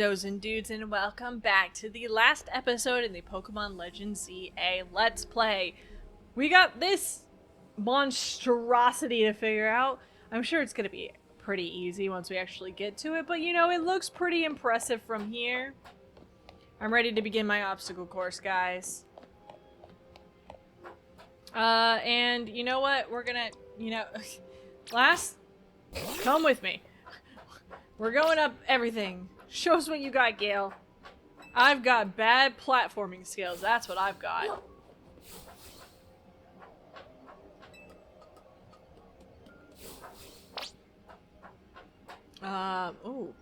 Dozen Dudes, and welcome back to the last episode in the Pokemon Legends ZA Let's Play. We got this monstrosity to figure out. I'm sure it's going to be pretty easy once we actually get to it, but you know, it looks pretty impressive from here. I'm ready to begin my obstacle course, guys. And you know what? We're gonna, come with me. We're going up everything. Show us what you got, Gale. I've got bad platforming skills. That's what I've got. Ooh.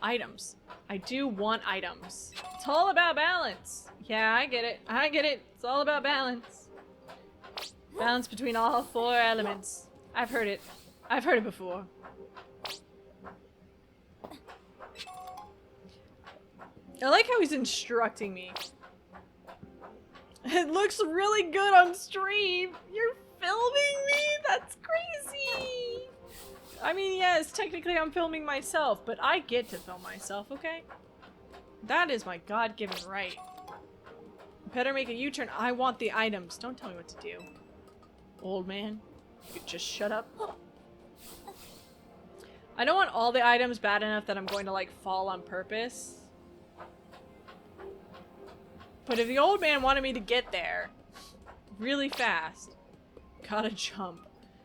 Items. I do want items. It's all about balance. Yeah, I get it. I get it. It's all about balance. Balance between all four elements. I've heard it. I've heard it before. I like how he's instructing me. It looks really good on stream. You're filming me? That's crazy. I mean, yes, technically I'm filming myself, but I get to film myself, okay? That is my God-given right. Better make a U-turn. I want the items. Don't tell me what to do. Old man, you just shut up. I don't want all the items bad enough that I'm going to, like, fall on purpose. But if the old man wanted me to get there really fast, gotta jump.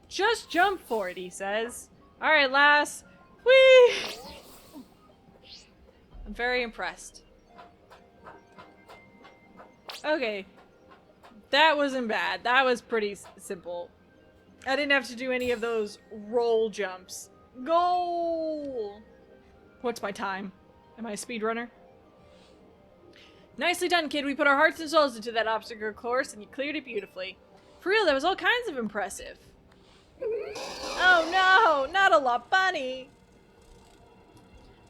Just jump for it, he says. Alright, lass. Whee! I'm very impressed. Okay. That wasn't bad. That was pretty simple. I didn't have to do any of those roll jumps. Goal! What's my time? Am I a speedrunner? Nicely done, kid. We put our hearts and souls into that obstacle course, and you cleared it beautifully. For real, that was all kinds of impressive. Oh no, not a lot bunny.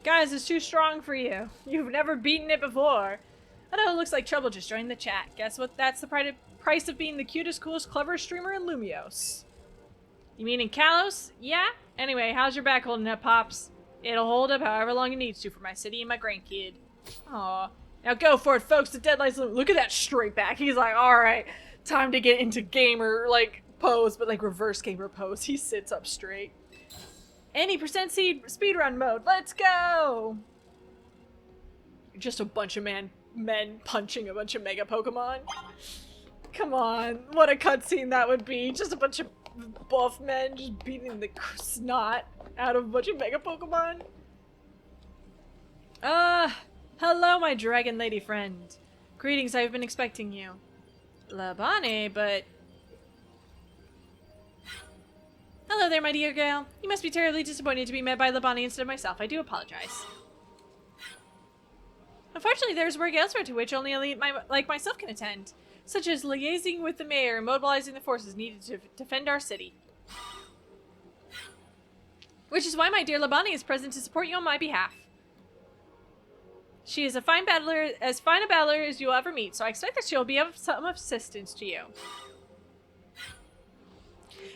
Guys, it's too strong for you. You've never beaten it before. I know it looks like trouble. Just join the chat. Guess what? That's the price of being the cutest, coolest, cleverest streamer in Lumios. You mean in Kalos? Yeah? Anyway, how's your back holding up, Pops? It'll hold up however long it needs to for my city and my grandkid. Aw. Now go for it, folks. The deadline's... Look at that straight back. He's like, alright, time to get into gamer, like, pose, but like reverse gamer pose. He sits up straight. Any percent speedrun mode. Let's go! Just a bunch of men punching a bunch of mega Pokemon. Come on. What a cutscene that would be. Just a bunch of buff men just beating the snot out of a bunch of mega Pokemon. Hello, my dragon lady friend. Greetings, I've been expecting you. Labane, but... Hello there, my dear Gale. You must be terribly disappointed to be met by Labane instead of myself. I do apologize. Unfortunately, there's work elsewhere to which only elite like myself can attend, such as liaising with the mayor and mobilizing the forces needed to defend our city. Which is why my dear Labane is present to support you on my behalf. She is a fine battler, as fine a battler as you'll ever meet, so I expect that she'll be of some assistance to you.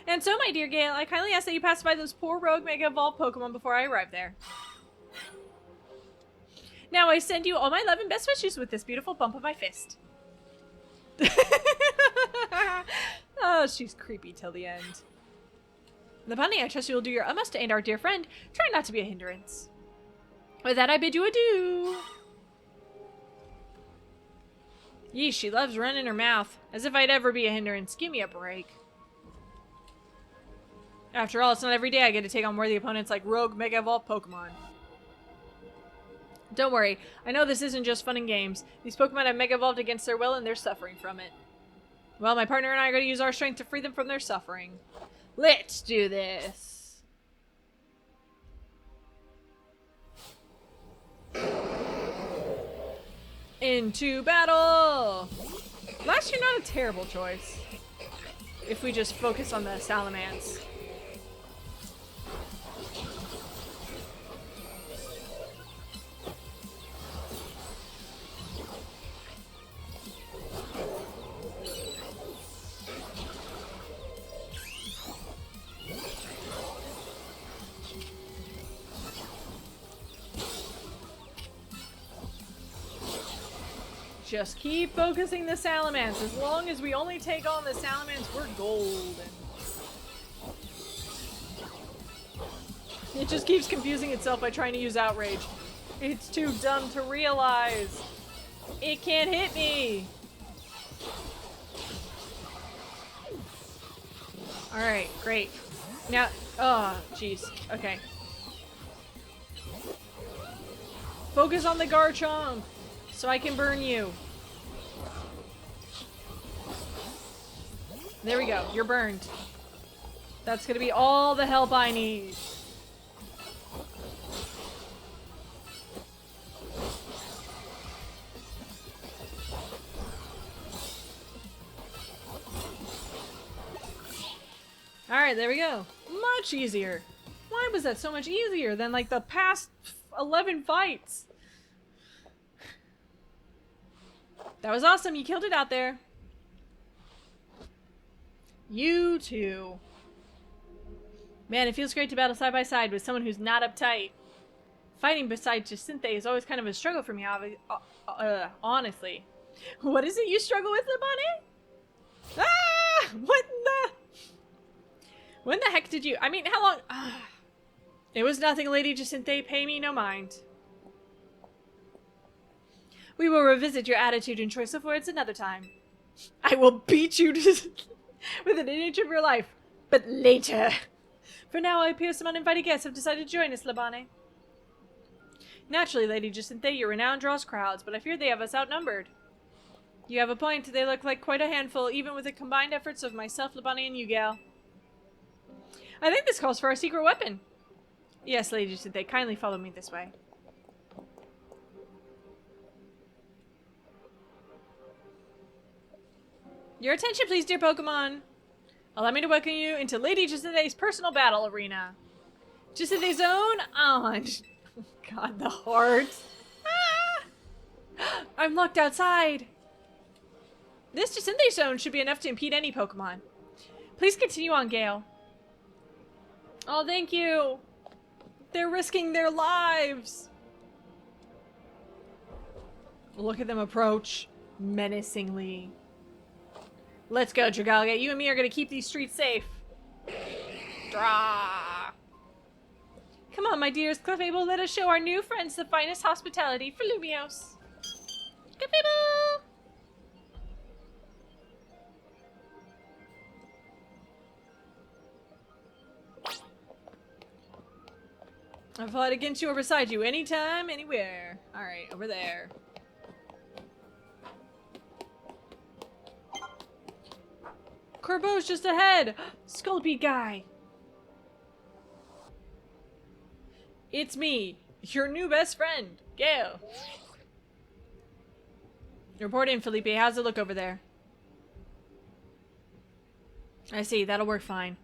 And so, my dear Gale, I kindly ask that you pass by those poor rogue Mega Evolved Pokemon before I arrive there. Now I send you all my love and best wishes with this beautiful bump of my fist. Oh, she's creepy till the end. Labane, I trust you will do your utmost to aid our dear friend. Try not to be a hindrance. With that, I bid you adieu. Yeesh, she loves running her mouth. As if I'd ever be a hindrance. Give me a break. After all, it's not every day I get to take on worthy opponents like rogue Mega Evolved Pokemon. Don't worry, I know this isn't just fun and games. These Pokemon have Mega Evolved against their will and they're suffering from it. Well, my partner and I are going to use our strength to free them from their suffering. Let's do this. Into battle! Well, actually, not a terrible choice. If we just focus on the Salamence. Just keep focusing the Salamence. As long as we only take on the Salamence, we're golden. It just keeps confusing itself by trying to use Outrage. It's too dumb to realize. It can't hit me. Alright, great. Now, oh, jeez. Okay. Focus on the Garchomp so I can burn you. There we go. You're burned. That's gonna be all the help I need. Alright, there we go. Much easier. Why was that so much easier than like the past 11 fights? That was awesome. You killed it out there. You too. Man, it feels great to battle side by side with someone who's not uptight. Fighting beside Jacinthe is always kind of a struggle for me, honestly. What is it you struggle with, Libane? Ah! What the? When the heck did you... I mean, how long... It was nothing, Lady Jacinthe. Pay me no mind. We will revisit your attitude and choice of words another time. I will beat you within an inch of your life, but later. For now, I appear some uninvited guests have decided to join us, Libane. Naturally, Lady Jacinthe, your renown draws crowds, but I fear they have us outnumbered. You have a point. They look like quite a handful, even with the combined efforts of myself, Libane, and you, gal. I think this calls for our secret weapon. Yes, Lady Jacinthe, kindly follow me this way. Your attention, please, dear Pokemon. Allow me to welcome you into Lady Jacinthe's personal battle arena. Jacinthe's own on. Oh, God, the heart. Ah! I'm locked outside. This Jacinthe zone should be enough to impede any Pokemon. Please continue on, Gale. Oh, thank you. They're risking their lives. Look at them approach menacingly. Let's go, Dragalga. You and me are going to keep these streets safe. Draw. Come on, my dears. Clefable, let us show our new friends the finest hospitality for Lumiose. Clefable! I'll fight against you or beside you anytime, anywhere. Alright, over there. Corbo's just ahead! Sculpey guy! It's me, your new best friend, Gale. Report in, Felipe. How's it look over there? I see, that'll work fine.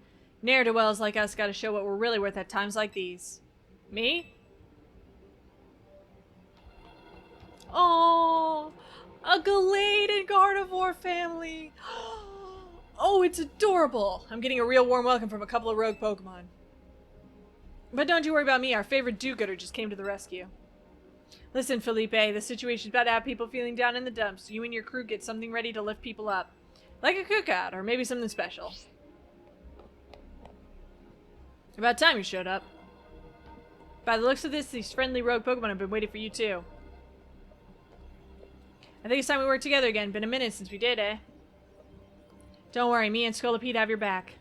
Ne'er-do-wells like us gotta show what we're really worth at times like these. Me? Oh, a Gallade and Gardevoir family. Oh, it's adorable. I'm getting a real warm welcome from a couple of rogue Pokemon. But don't you worry about me. Our favorite do-gooder just came to the rescue. Listen, Felipe, the situation's about to have people feeling down in the dumps. You and your crew get something ready to lift people up. Like a cookout, or maybe something special. About time you showed up. By the looks of this, these friendly rogue Pokemon have been waiting for you too. I think it's time we work together again. Been a minute since we did, eh? Don't worry, me and Scolipede have your back.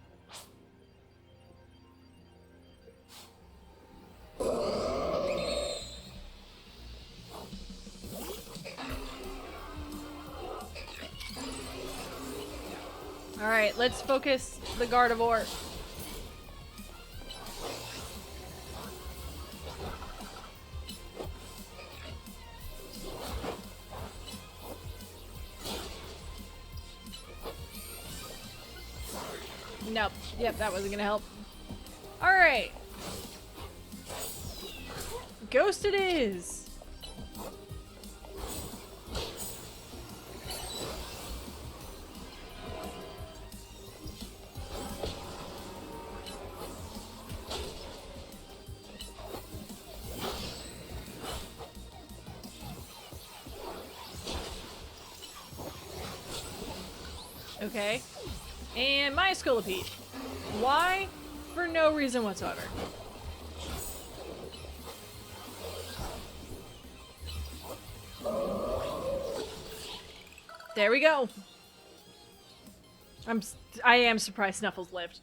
Alright, let's focus the Gardevoir. Nope. Yep, that wasn't gonna help. Alright. Ghost it is. Okay. And my Scolipede. Why? For no reason whatsoever. There we go. I am surprised Snuffles lived.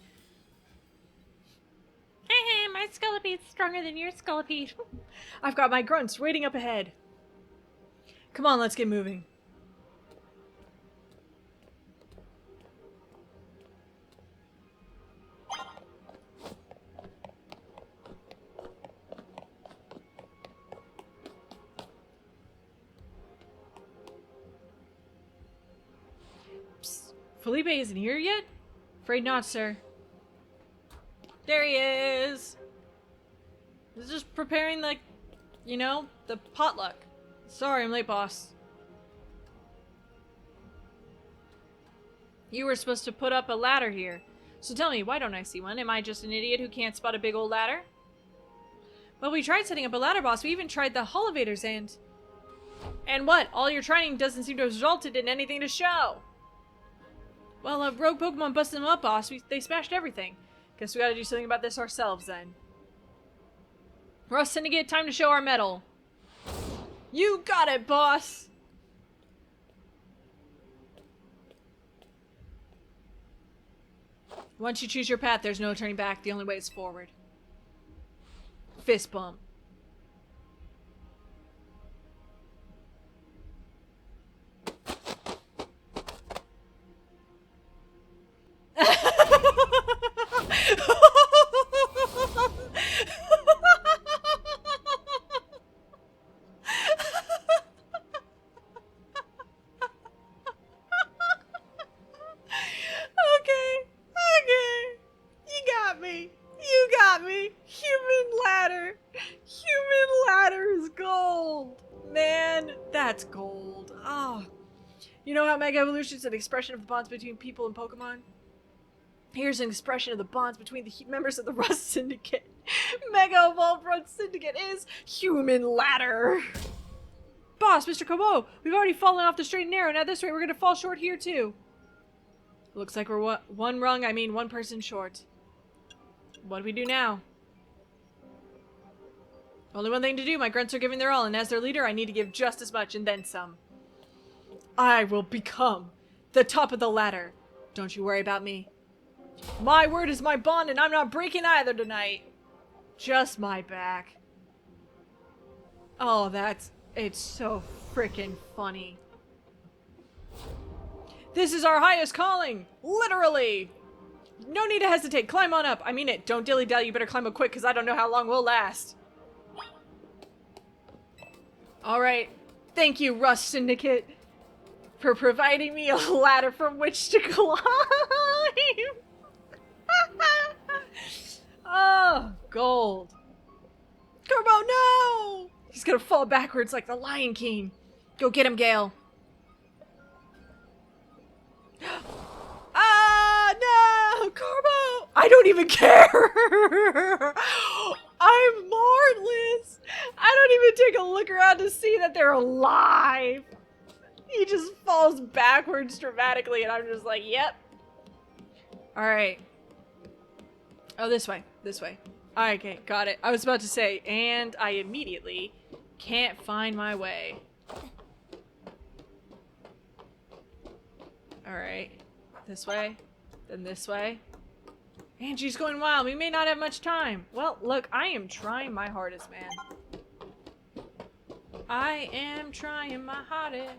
My Scollipede's stronger than your Scolipede. I've got my grunts waiting up ahead. Come on, let's get moving. Psst. Felipe isn't here yet? Afraid not, sir. There he is! He's just preparing, like, you know, the potluck. Sorry, I'm late, boss. You were supposed to put up a ladder here. So tell me, why don't I see one? Am I just an idiot who can't spot a big old ladder? Well, we tried setting up a ladder, boss. We even tried the elevators and... And what? All your training doesn't seem to have resulted in anything to show. Well, a rogue Pokemon busted them up, boss. They smashed everything. Guess we gotta do something about this ourselves, then. Russ Syndicate, time to show our mettle. You got it, boss! Once you choose your path, there's no turning back. The only way is forward. Fist bump. That's gold. Oh. You know how Mega Evolution is an expression of the bonds between people and Pokemon? Here's an expression of the bonds between the members of the Rust Syndicate. Mega Evolved Rust Syndicate is Human Ladder. Boss, Mr. Kobo, we've already fallen off the straight and narrow. Now this way, we're gonna fall short here too. Looks like we're one person short. What do we do now? Only one thing to do. My grunts are giving their all, and as their leader, I need to give just as much and then some. I will become the top of the ladder. Don't you worry about me. My word is my bond, and I'm not breaking either tonight. Just my back. Oh, it's so freaking funny. This is our highest calling! Literally! No need to hesitate. Climb on up. I mean it. Don't dilly-dally. You better climb up quick, because I don't know how long we'll last. Alright. Thank you, Rust Syndicate, for providing me a ladder from which to climb. Oh, gold. Turbo, no! He's gonna fall backwards like the Lion King. Go get him, Gale. Ah, no! Carbo! I don't even care! I'm heartless! I don't even take a look around to see that they're alive! He just falls backwards dramatically and I'm just like, yep. Alright. Oh, this way. This way. Okay, got it. I was about to say, and I immediately can't find my way. Alright. This way. Then this way. Angie's going wild. We may not have much time. Well, look, I am trying my hardest, man. I am trying my hardest.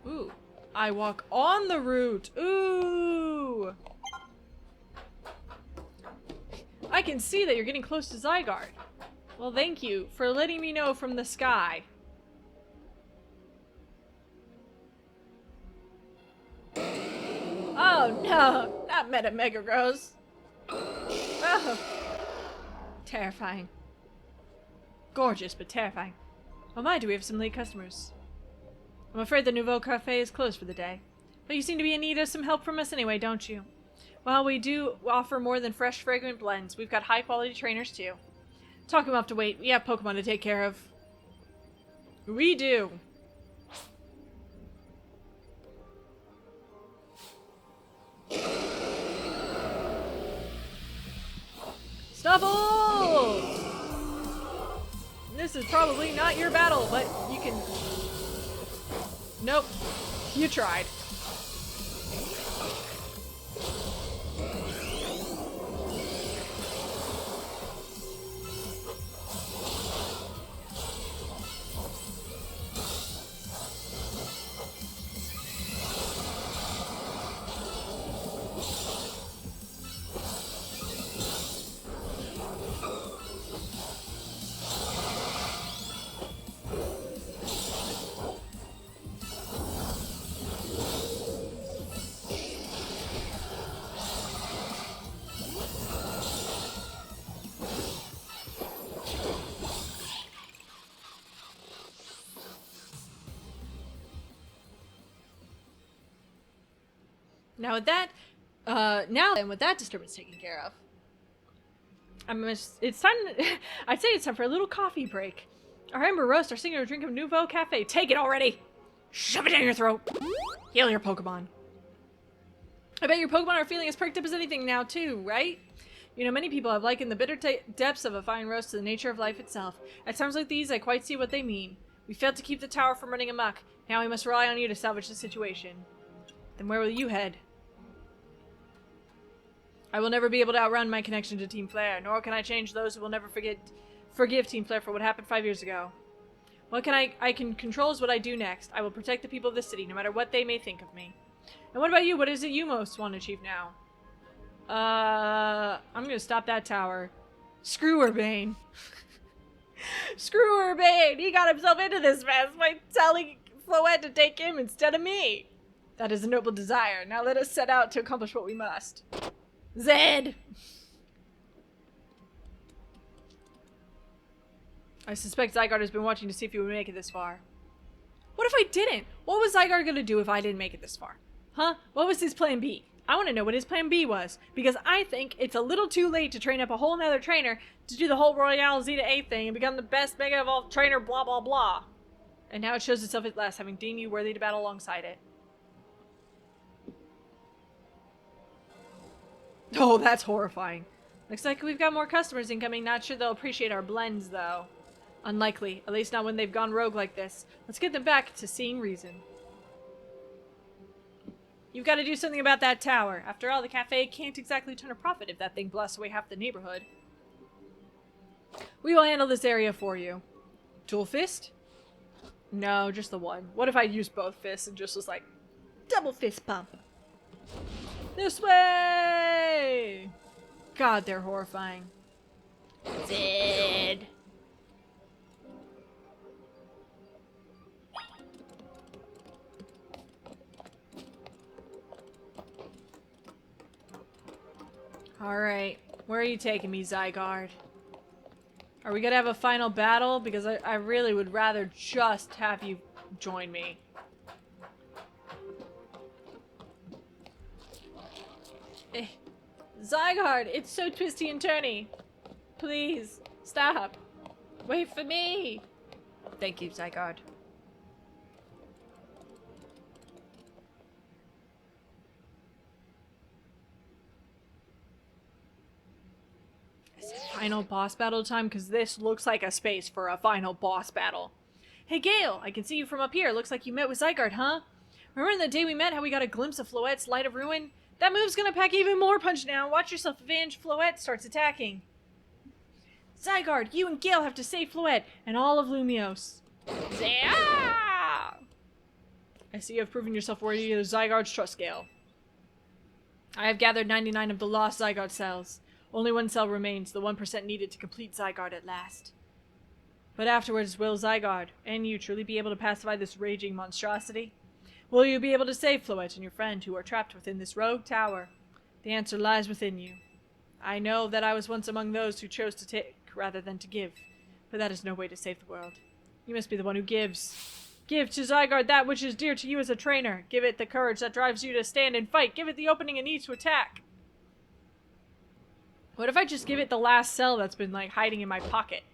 Ooh. I walk on the route. Ooh. I can see that you're getting close to Zygarde. Well, thank you for letting me know from the sky. Oh no, not Mega Gross. Oh. Terrifying. Gorgeous, but terrifying. Oh my, do we have some late customers? I'm afraid the Nouveau Cafe is closed for the day. But you seem to be in need of some help from us anyway, don't you? Well, we do offer more than fresh, fragrant blends. We've got high-quality trainers, too. Talk him up to wait. We have Pokemon to take care of. We do. Double! This is probably not your battle, but you can... Nope. You tried. Now with that disturbance taken care of, it's time. I'd say it's time for a little coffee break. Our Ember Roast, our signature drink of Nouveau Cafe. Take it already. Shove it down your throat. Heal your Pokemon. I bet your Pokemon are feeling as perked up as anything now too, right? You know, many people have likened the bitter depths of a fine roast to the nature of life itself. At times like these, I quite see what they mean. We failed to keep the tower from running amok. Now we must rely on you to salvage the situation. Then where will you head? I will never be able to outrun my connection to Team Flare, nor can I change those who will never forgive Team Flare for what happened 5 years ago. What I can control is what I do next. I will protect the people of this city, no matter what they may think of me. And what about you? What is it you most want to achieve now? I'm gonna stop that tower. Screw Urbane. Screw Urbane! He got himself into this mess by telling Floette to take him instead of me. That is a noble desire. Now let us set out to accomplish what we must. Zed! I suspect Zygarde has been watching to see if you would make it this far. What if I didn't? What was Zygarde gonna do if I didn't make it this far? Huh? What was his plan B? I want to know what his plan B was, because I think it's a little too late to train up a whole nother trainer to do the whole Royale Zeta A thing and become the best Mega Evolved trainer, blah blah blah. And now it shows itself at last, having deemed you worthy to battle alongside it. Oh, that's horrifying. Looks like we've got more customers incoming. Not sure they'll appreciate our blends, though. Unlikely. At least not when they've gone rogue like this. Let's get them back to seeing reason. You've got to do something about that tower. After all, the cafe can't exactly turn a profit if that thing blasts away half the neighborhood. We will handle this area for you. Dual fist? No, just the one. What if I used both fists and just was like, double fist pump? This way! God, they're horrifying. Zed. Alright, where are you taking me, Zygarde? Are we gonna have a final battle? Because I really would rather just have you join me. Zygarde, it's so twisty and turny. Please, stop. Wait for me. Thank you, Zygarde. Is it final boss battle time? Because this looks like a space for a final boss battle. Hey, Gale, I can see you from up here. Looks like you met with Zygarde, huh? Remember the day we met, how we got a glimpse of Floette's Light of Ruin? That move's gonna pack even more punch now. Watch yourself if Floette starts attacking. Zygarde, you and Gale have to save Floette and all of Lumiose. I see you have proven yourself worthy of Zygarde's trust, Gale. I have gathered 99 of the lost Zygarde cells. Only one cell remains, the 1% needed to complete Zygarde at last. But afterwards, will Zygarde and you truly be able to pacify this raging monstrosity? Will you be able to save Floette and your friend who are trapped within this rogue tower? The answer lies within you. I know that I was once among those who chose to take rather than to give, but that is no way to save the world. You must be the one who gives. Give to Zygarde that which is dear to you as a trainer. Give it the courage that drives you to stand and fight. Give it the opening it needs to attack. What if I just give it the last cell that's been, like, hiding in my pocket?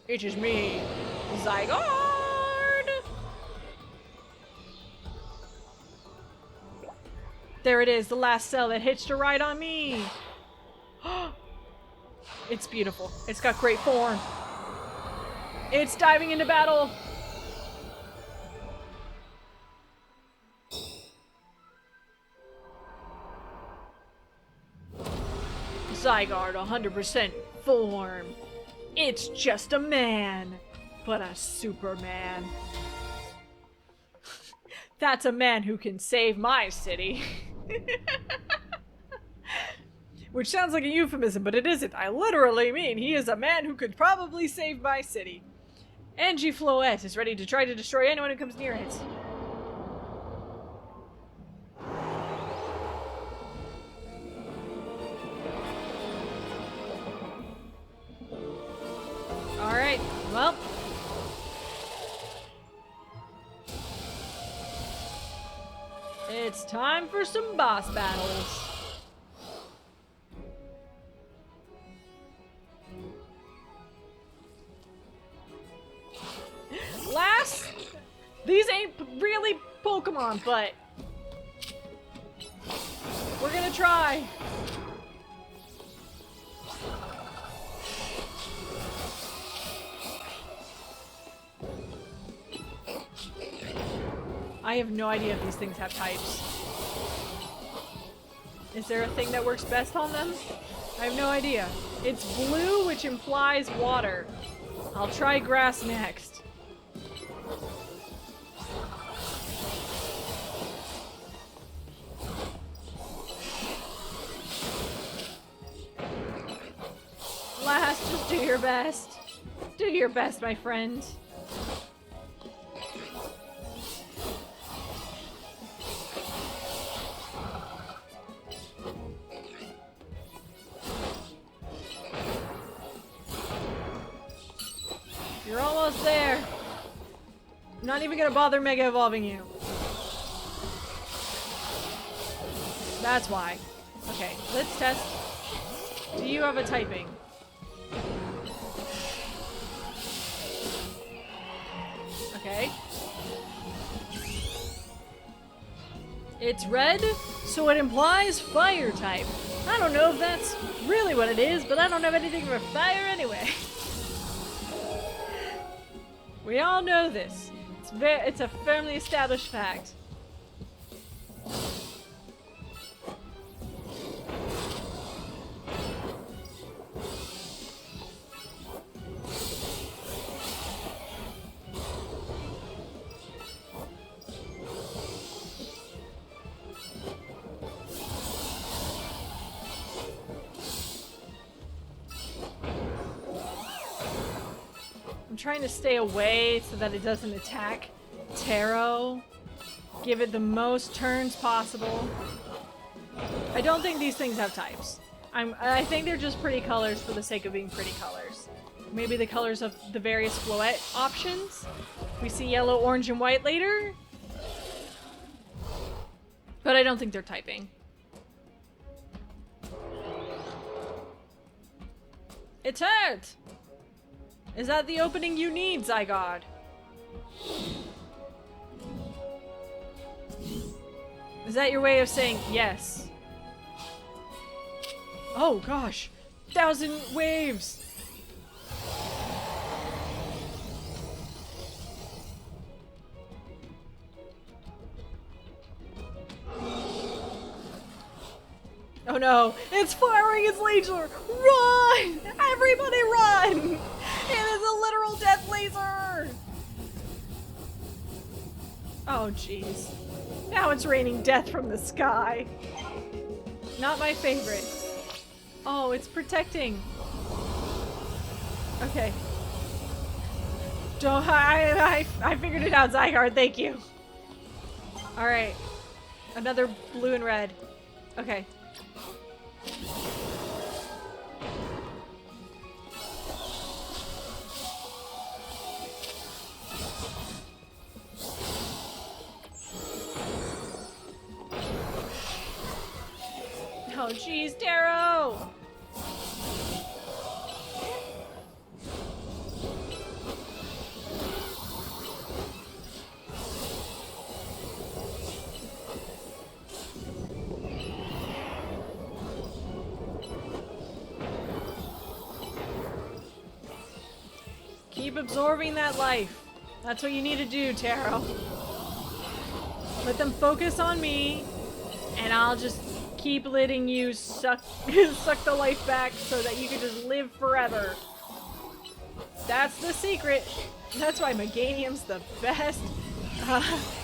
It is me, Zygarde! There it is, the last cell that hitched a ride on me. It's beautiful. It's got great form. It's diving into battle. Zygarde 100% form. It's just a man, but a Superman. That's a man who can save my city. Which sounds like a euphemism, but it isn't. I literally mean he is a man who could probably save my city. Angie Floette is ready to try to destroy anyone who comes near it. Alright, well. It's time for some boss battles. These ain't really Pokemon, but we're gonna try. I have no idea if these things have types. Is there a thing that works best on them? I have no idea. It's blue, which implies water. I'll try grass next. Last, just do your best. Do your best, my friend. You're almost there. I'm not even gonna bother Mega Evolving you. That's why. Okay, let's test. Do you have a typing? Okay. It's red, so it implies fire type. I don't know if that's really what it is, but I don't have anything for fire anyway. We all know this. It's a firmly established fact. I'm trying to stay away so that it doesn't attack Taro. Give it the most turns possible. I don't think these things have types. I think they're just pretty colors for the sake of being pretty colors. Maybe the colors of the various Floette options. We see yellow, orange, and white later. But I don't think they're typing. It's hurt! Is that the opening you need, Zygarde? Is that your way of saying yes? Oh gosh! 1,000 waves! Oh no! It's firing its laser! Run! Everybody run! It is a literal death laser! Oh jeez. Now it's raining death from the sky. Not my favorite. Oh, it's protecting. Okay. I figured it out, Zygarde, thank you. Alright. Another blue and red. Okay. Oh jeez, Darrow! Keep absorbing that life. That's what you need to do, Taro. Let them focus on me, and I'll just keep letting you suck the life back so that you can just live forever. That's the secret. That's why Meganium's the best,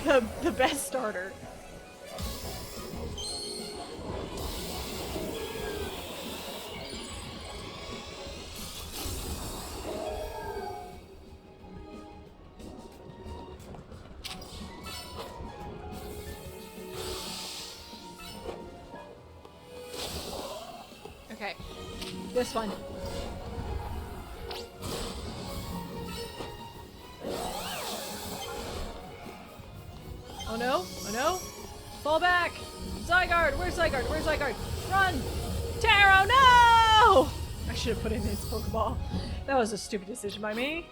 the best starter. Okay, this one. Oh no, oh no. Fall back. Zygarde, where's Zygarde? Where's Zygarde? Run! Taro, no! I should have put in his Pokeball. That was a stupid decision by me.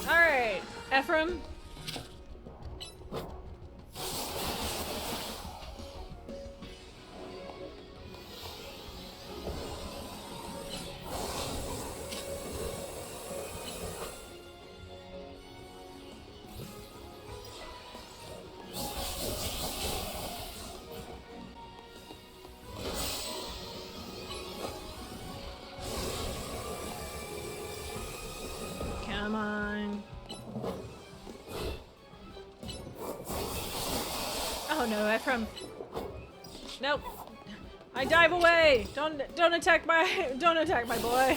Alright, Ephraim. Come on. Oh no, Ephraim. Nope. I dive away. Don't attack my boy.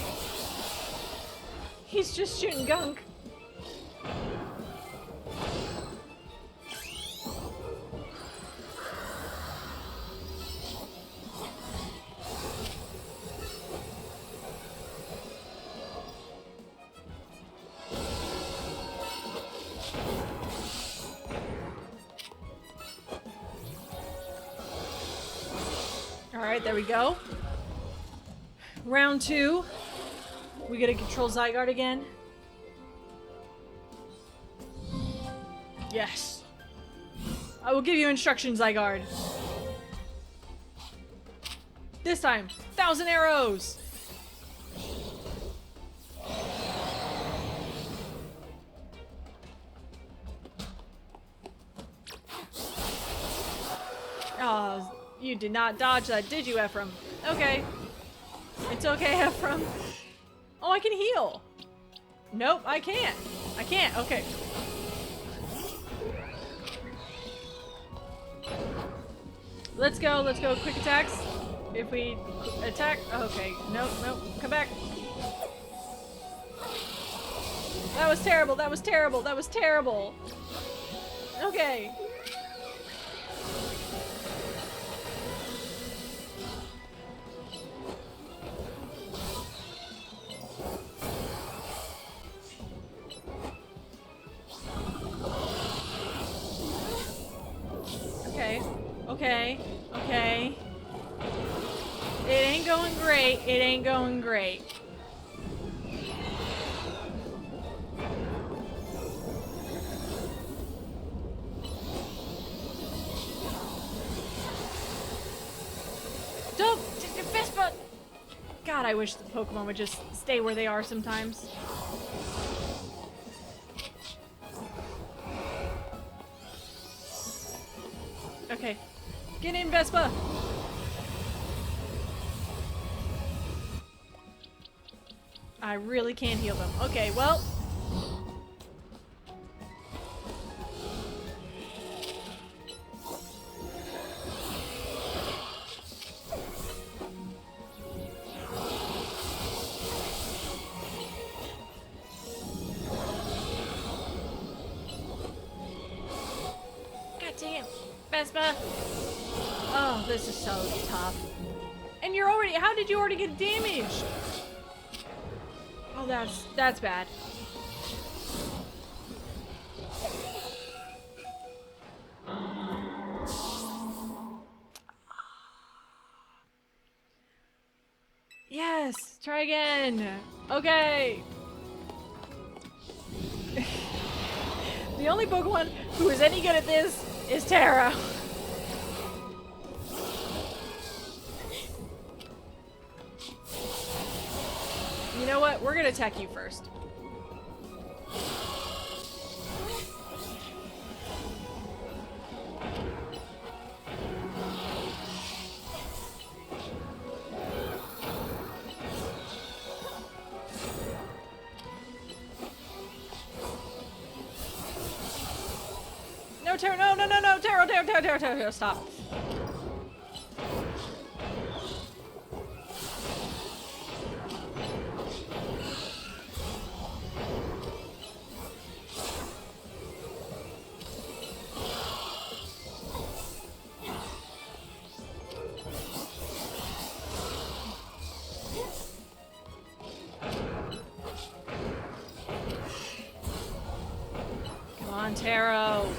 He's just shooting gunk. Alright, there we go. Round 2. We gotta control Zygarde again. Yes. I will give you instructions, Zygarde. This time, 1,000 arrows! Oh, you did not dodge that, did you, Ephraim? Okay. It's okay, Ephraim. Oh, I can heal. Nope, I can't. I can't. Okay. Let's go. Let's go. Quick attacks. If we attack. Okay. Nope. Nope. Come back. That was terrible. That was terrible. That was terrible. Okay. Okay, okay. It ain't going great. It ain't going great. Don't! Vespa! God, I wish the Pokemon would just stay where they are sometimes. Okay. Get in, Vespa! I really can't heal them. Okay, well. God damn. Vespa! Oh, this is so tough. And you're already— how did you already get damaged? Oh, that's bad. Yes! Try again! Okay! The only Pokemon who is any good at this is Taro. You know what? We're gonna attack you first. Taro, no, no, no, no, Taro, Taro, Taro, Taro, Taro, stop. Come on, Taro.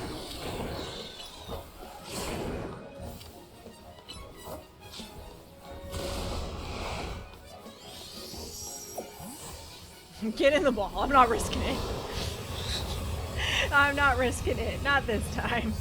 Get in the ball. I'm not risking it. I'm not risking it. Not this time.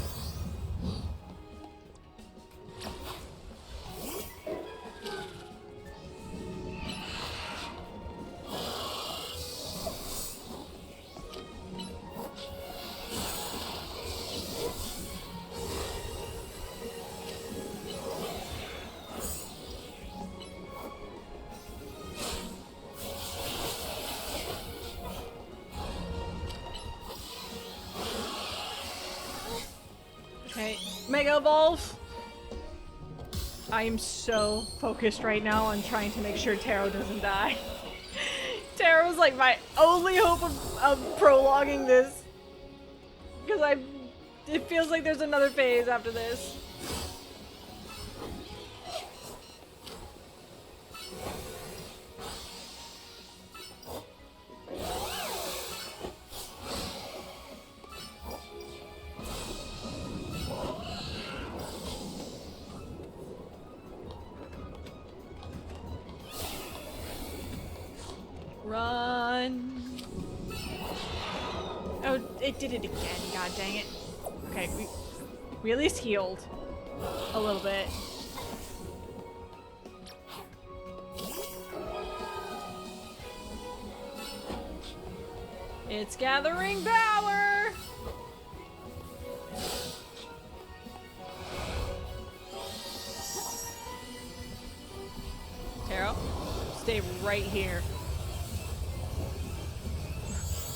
Okay, Mega Evolve! I am so focused right now on trying to make sure Taro doesn't die. Taro's like my only hope of prolonging this. Because it feels like there's another phase after this. Run. Oh, it did it again. God dang it. Okay, we at least healed a little bit. It's gathering power. Taro, stay right here.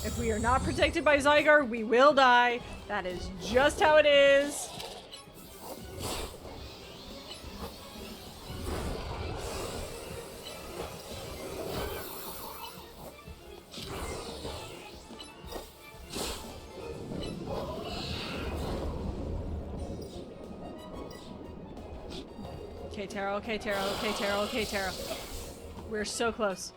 If we are not protected by Zygarde, we will die. That is just how it is. Okay, Taro, okay, Taro, okay, Taro, okay, Taro. We're so close.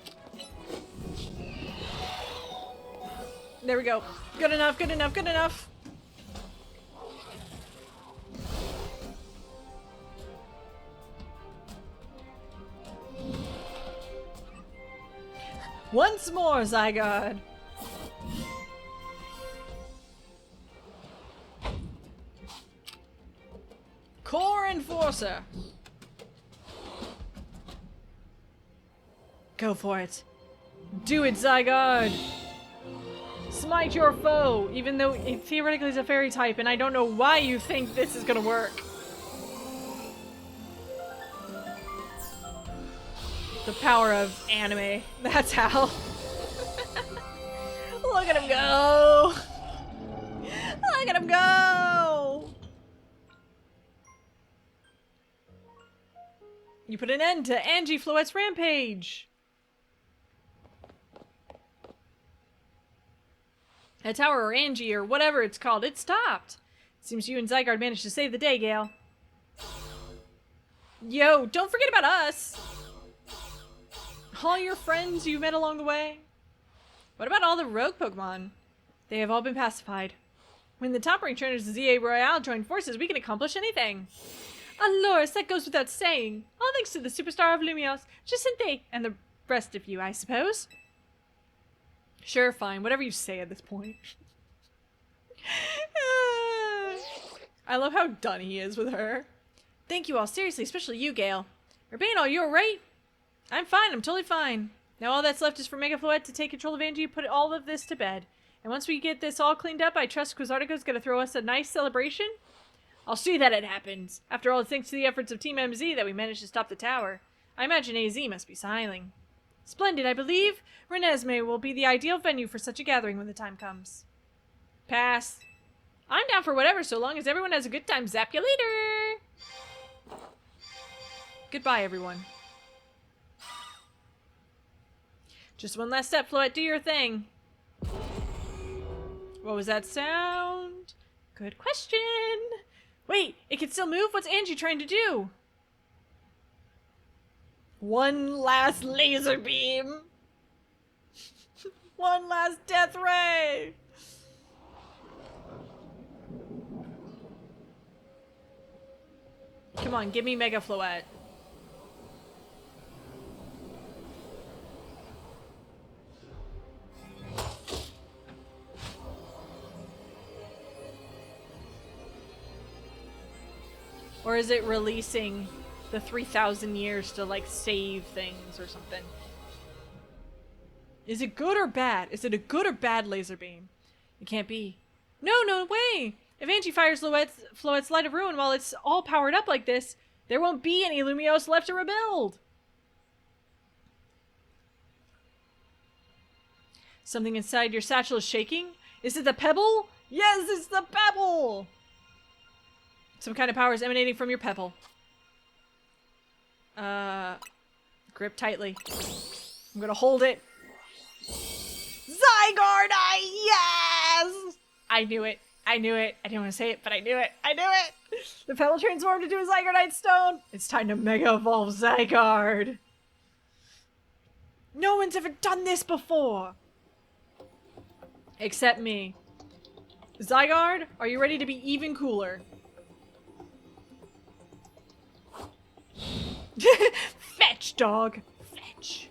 There we go. Good enough, good enough, good enough. Once more, Zygarde. Core Enforcer. Go for it. Do it, Zygarde. Smite your foe, even though it theoretically is a fairy type, and I don't know why you think this is gonna work. The power of anime. That's how. Look at him go! Look at him go! You put an end to Angie Floette's rampage! A tower, or Angie, or whatever it's called, it stopped. Seems you and Zygarde managed to save the day, Gale. Yo, don't forget about us! All your friends you met along the way. What about all the rogue Pokemon? They have all been pacified. When the top-ranked trainers of ZA Royale join forces, we can accomplish anything. Alos, that goes without saying. All thanks to the superstar of Lumios, Jacinthe, and the rest of you, I suppose. Sure, fine. Whatever you say at this point. I love how done he is with her. Thank you all, seriously, especially you, Gale. Urbane, you alright? I'm fine, I'm totally fine. Now all that's left is for Mega Floette to take control of Angie and put all of this to bed. And once we get this all cleaned up, I trust Quizartico's gonna throw us a nice celebration? I'll see that it happens. After all, it's thanks to the efforts of Team MZ that we managed to stop the tower. I imagine AZ must be smiling. Splendid, I believe. Renesmee will be the ideal venue for such a gathering when the time comes. Pass. I'm down for whatever, so long as everyone has a good time. Zap you later! Goodbye, everyone. Just one last step, Floette. Do your thing. What was that sound? Good question. Wait, it can still move? What's Angie trying to do? One last laser beam. One last death ray. Come on, give me Mega Floette. Or is it releasing the 3,000 years to, like, save things or something? Is it good or bad? Is it a good or bad laser beam? It can't be. No way! If Angie fires Floette's Light of Ruin while it's all powered up like this, there won't be any Lumiose left to rebuild! Something inside your satchel is shaking? Is it the pebble? Yes, it's the pebble! Some kind of power is emanating from your pebble. Grip tightly. I'm gonna hold it. Zygarde! Yes! I knew it. I knew it. I didn't want to say it, but I knew it. I knew it! The pebble transformed into a Zygarde stone! It's time to Mega Evolve Zygarde! No one's ever done this before! Except me. Zygarde, are you ready to be even cooler? Fetch, dog! Fetch!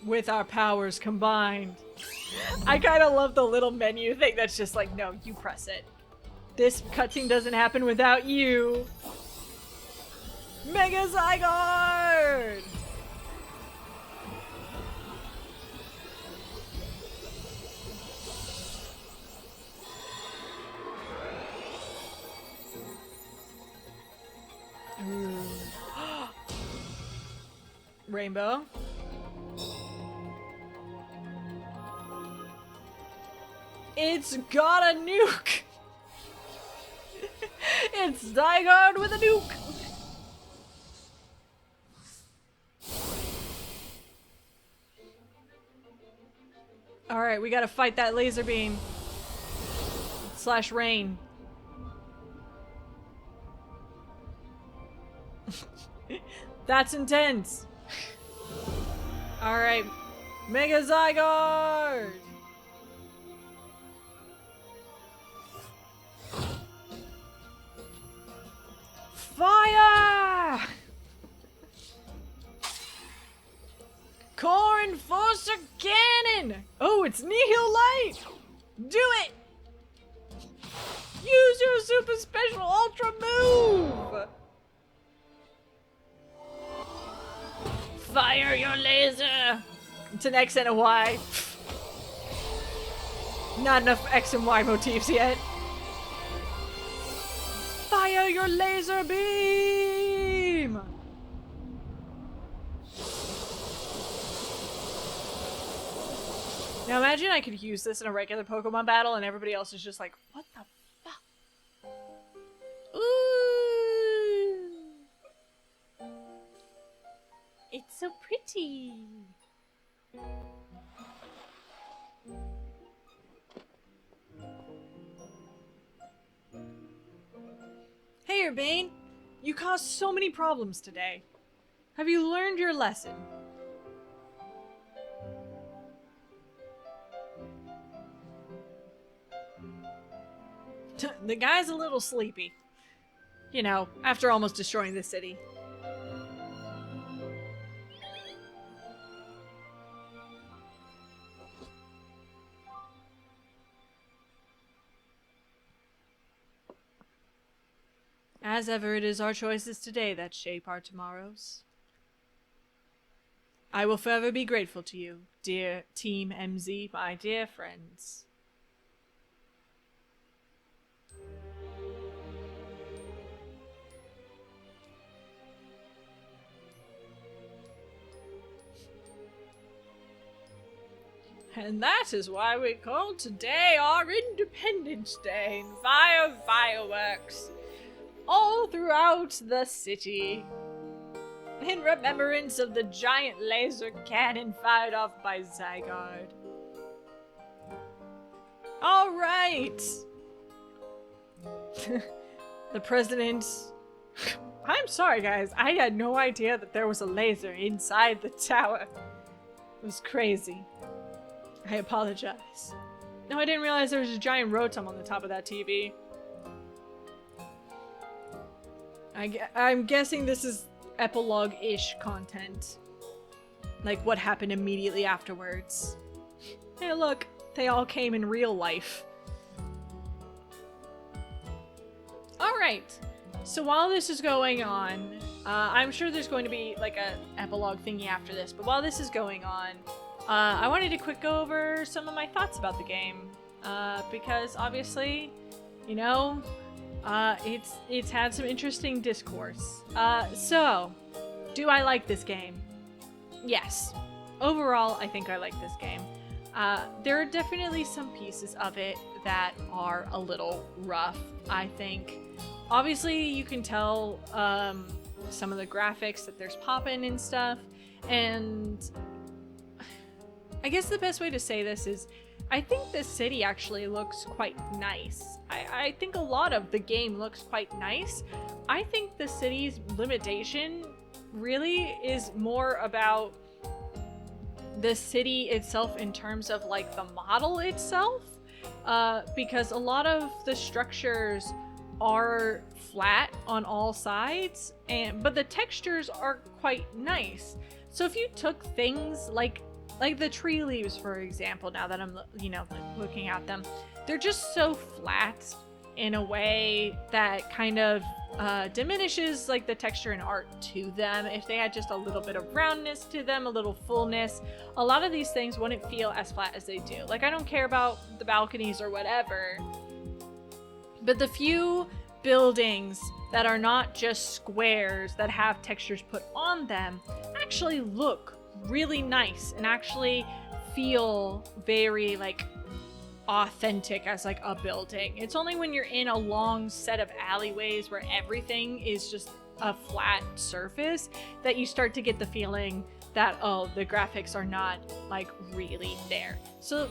With our powers combined. I kind of love the little menu thing that's just like, no, you press it. This cutscene doesn't happen without you. Mega Zygarde! Rainbow. It's got a nuke! It's Zygarde with a nuke! Alright, we gotta fight that laser beam. Slash rain. That's intense! Alright. Mega Zygarde! Fire! Core Enforcer Cannon! Oh, it's Nihil Light! Do it! Use your super special ultra move! Fire your laser! It's an X and a Y. Not enough X and Y motifs yet. Fire your laser beam! Now imagine I could use this in a regular Pokemon battle and everybody else is just like, what the fuck? Ooh! It's so pretty! Hey Urbane, you caused so many problems today. Have you learned your lesson? The guy's a little sleepy. You know, after almost destroying the city. As ever, it is our choices today that shape our tomorrows. I will forever be grateful to you, dear Team MZ, my dear friends. And that is why we call today our Independence Day via fireworks all throughout the city. In remembrance of the giant laser cannon fired off by Zygarde. Alright! The president... I'm sorry guys, I had no idea that there was a laser inside the tower. It was crazy. I apologize. No, I didn't realize there was a giant rotom on the top of that TV. I'm guessing this is epilogue-ish content. Like what happened immediately afterwards. Hey look, they all came in real life. Alright, so while this is going on, I'm sure there's going to be like a epilogue thingy after this, but while this is going on, I wanted to quick go over some of my thoughts about the game, because obviously, you know, it's had some interesting discourse. So, do I like this game? Yes. Overall, I think I like this game. There are definitely some pieces of it that are a little rough, I think. Obviously, you can tell some of the graphics that there's popping and stuff, and I guess the best way to say this is I think the city actually looks quite nice. I think a lot of the game looks quite nice. I think the city's limitation really is more about the city itself in terms of like the model itself, because a lot of the structures are flat on all sides, but the textures are quite nice. So if you took things like the tree leaves, for example, now that I'm, you know, looking at them, they're just so flat in a way that kind of diminishes like the texture and art to them. If they had just a little bit of roundness to them, a little fullness, a lot of these things wouldn't feel as flat as they do. Like, I don't care about the balconies or whatever, but the few buildings that are not just squares that have textures put on them actually look really nice and actually feel very like authentic as like a building. It's only when you're in a long set of alleyways where everything is just a flat surface that you start to get the feeling that, oh, the graphics are not like really there. So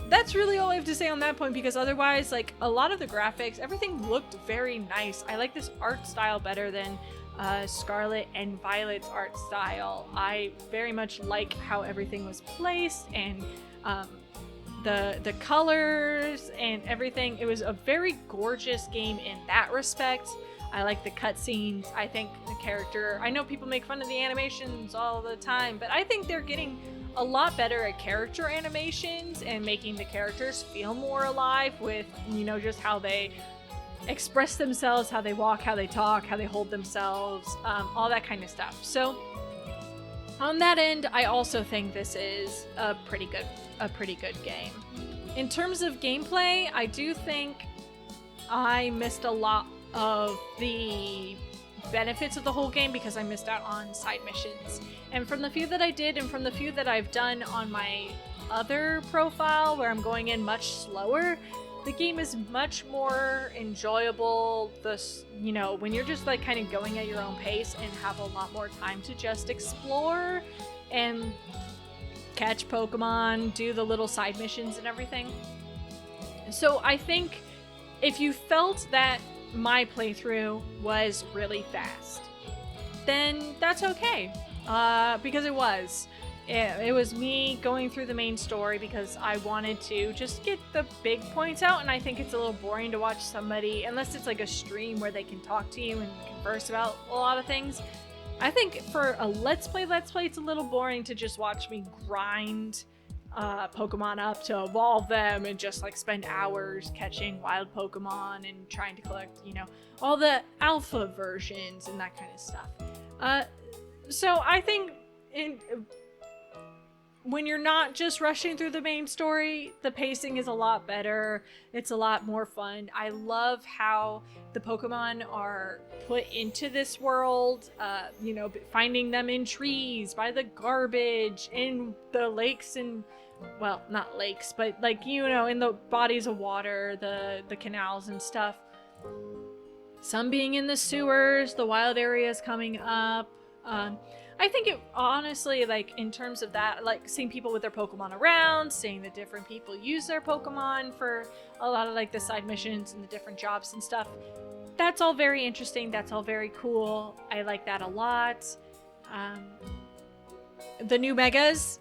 that's really all I have to say on that point, because otherwise, like, a lot of the graphics, everything looked very nice. I like this art style better than Scarlet and Violet's art style. I very much like how everything was placed, and the colors and everything. It was a very gorgeous game in that respect. I like the cutscenes. I think the character, I know people make fun of the animations all the time, but I think they're getting a lot better at character animations and making the characters feel more alive with, you know, just how they express themselves, how they walk, how they talk, how they hold themselves, all that kind of stuff. So on that end, I also think this is a pretty good game. In terms of gameplay, I do think I missed a lot of the benefits of the whole game because I missed out on side missions. And from the few that I did, and from the few that I've done on my other profile where I'm going in much slower, the game is much more enjoyable. You know, when you're just like kind of going at your own pace and have a lot more time to just explore and catch Pokemon, do the little side missions and everything. So I think if you felt that my playthrough was really fast, then that's okay, because it was. It was me going through the main story because I wanted to just get the big points out, and I think it's a little boring to watch somebody, unless it's like a stream where they can talk to you and converse about a lot of things. I think for a Let's Play, it's a little boring to just watch me grind Pokemon up to evolve them and just like spend hours catching wild Pokemon and trying to collect, you know, all the alpha versions and that kind of stuff. So I think when you're not just rushing through the main story, the pacing is a lot better. It's a lot more fun. I love how the Pokemon are put into this world, finding them in trees, by the garbage, in the lakes and, well, not lakes, but like, in the bodies of water, the canals and stuff. Some being in the sewers, the wild areas coming up. I think it honestly, like, in terms of that, like seeing people with their Pokemon around, seeing the different people use their Pokemon for a lot of like the side missions and the different jobs and stuff. That's all very interesting. That's all very cool. I like that a lot. The new Megas,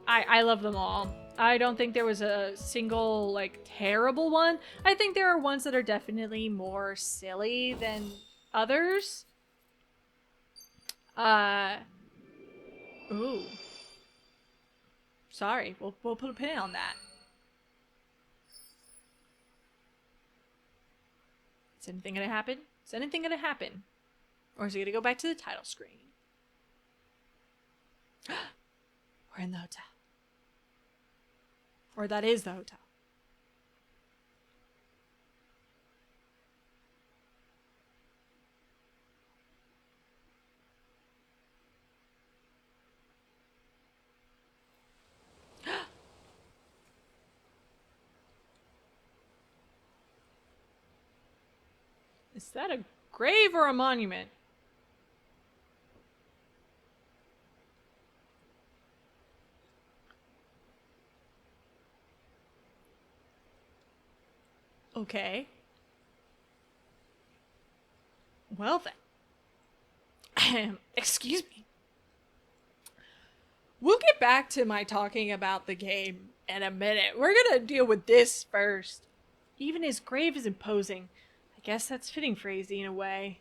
I love them all. I don't think there was a single, like, terrible one. I think there are ones that are definitely more silly than others. Ooh. Sorry, we'll put a pin on that. Is anything gonna happen? Is anything gonna happen? Or is it gonna go back to the title screen? We're in the hotel. Or that is the hotel. Is that a grave or a monument? Okay. Well then. Excuse me. We'll get back to my talking about the game in a minute. We're gonna deal with this first. Even his grave is imposing. I guess that's fitting for AZ in a way.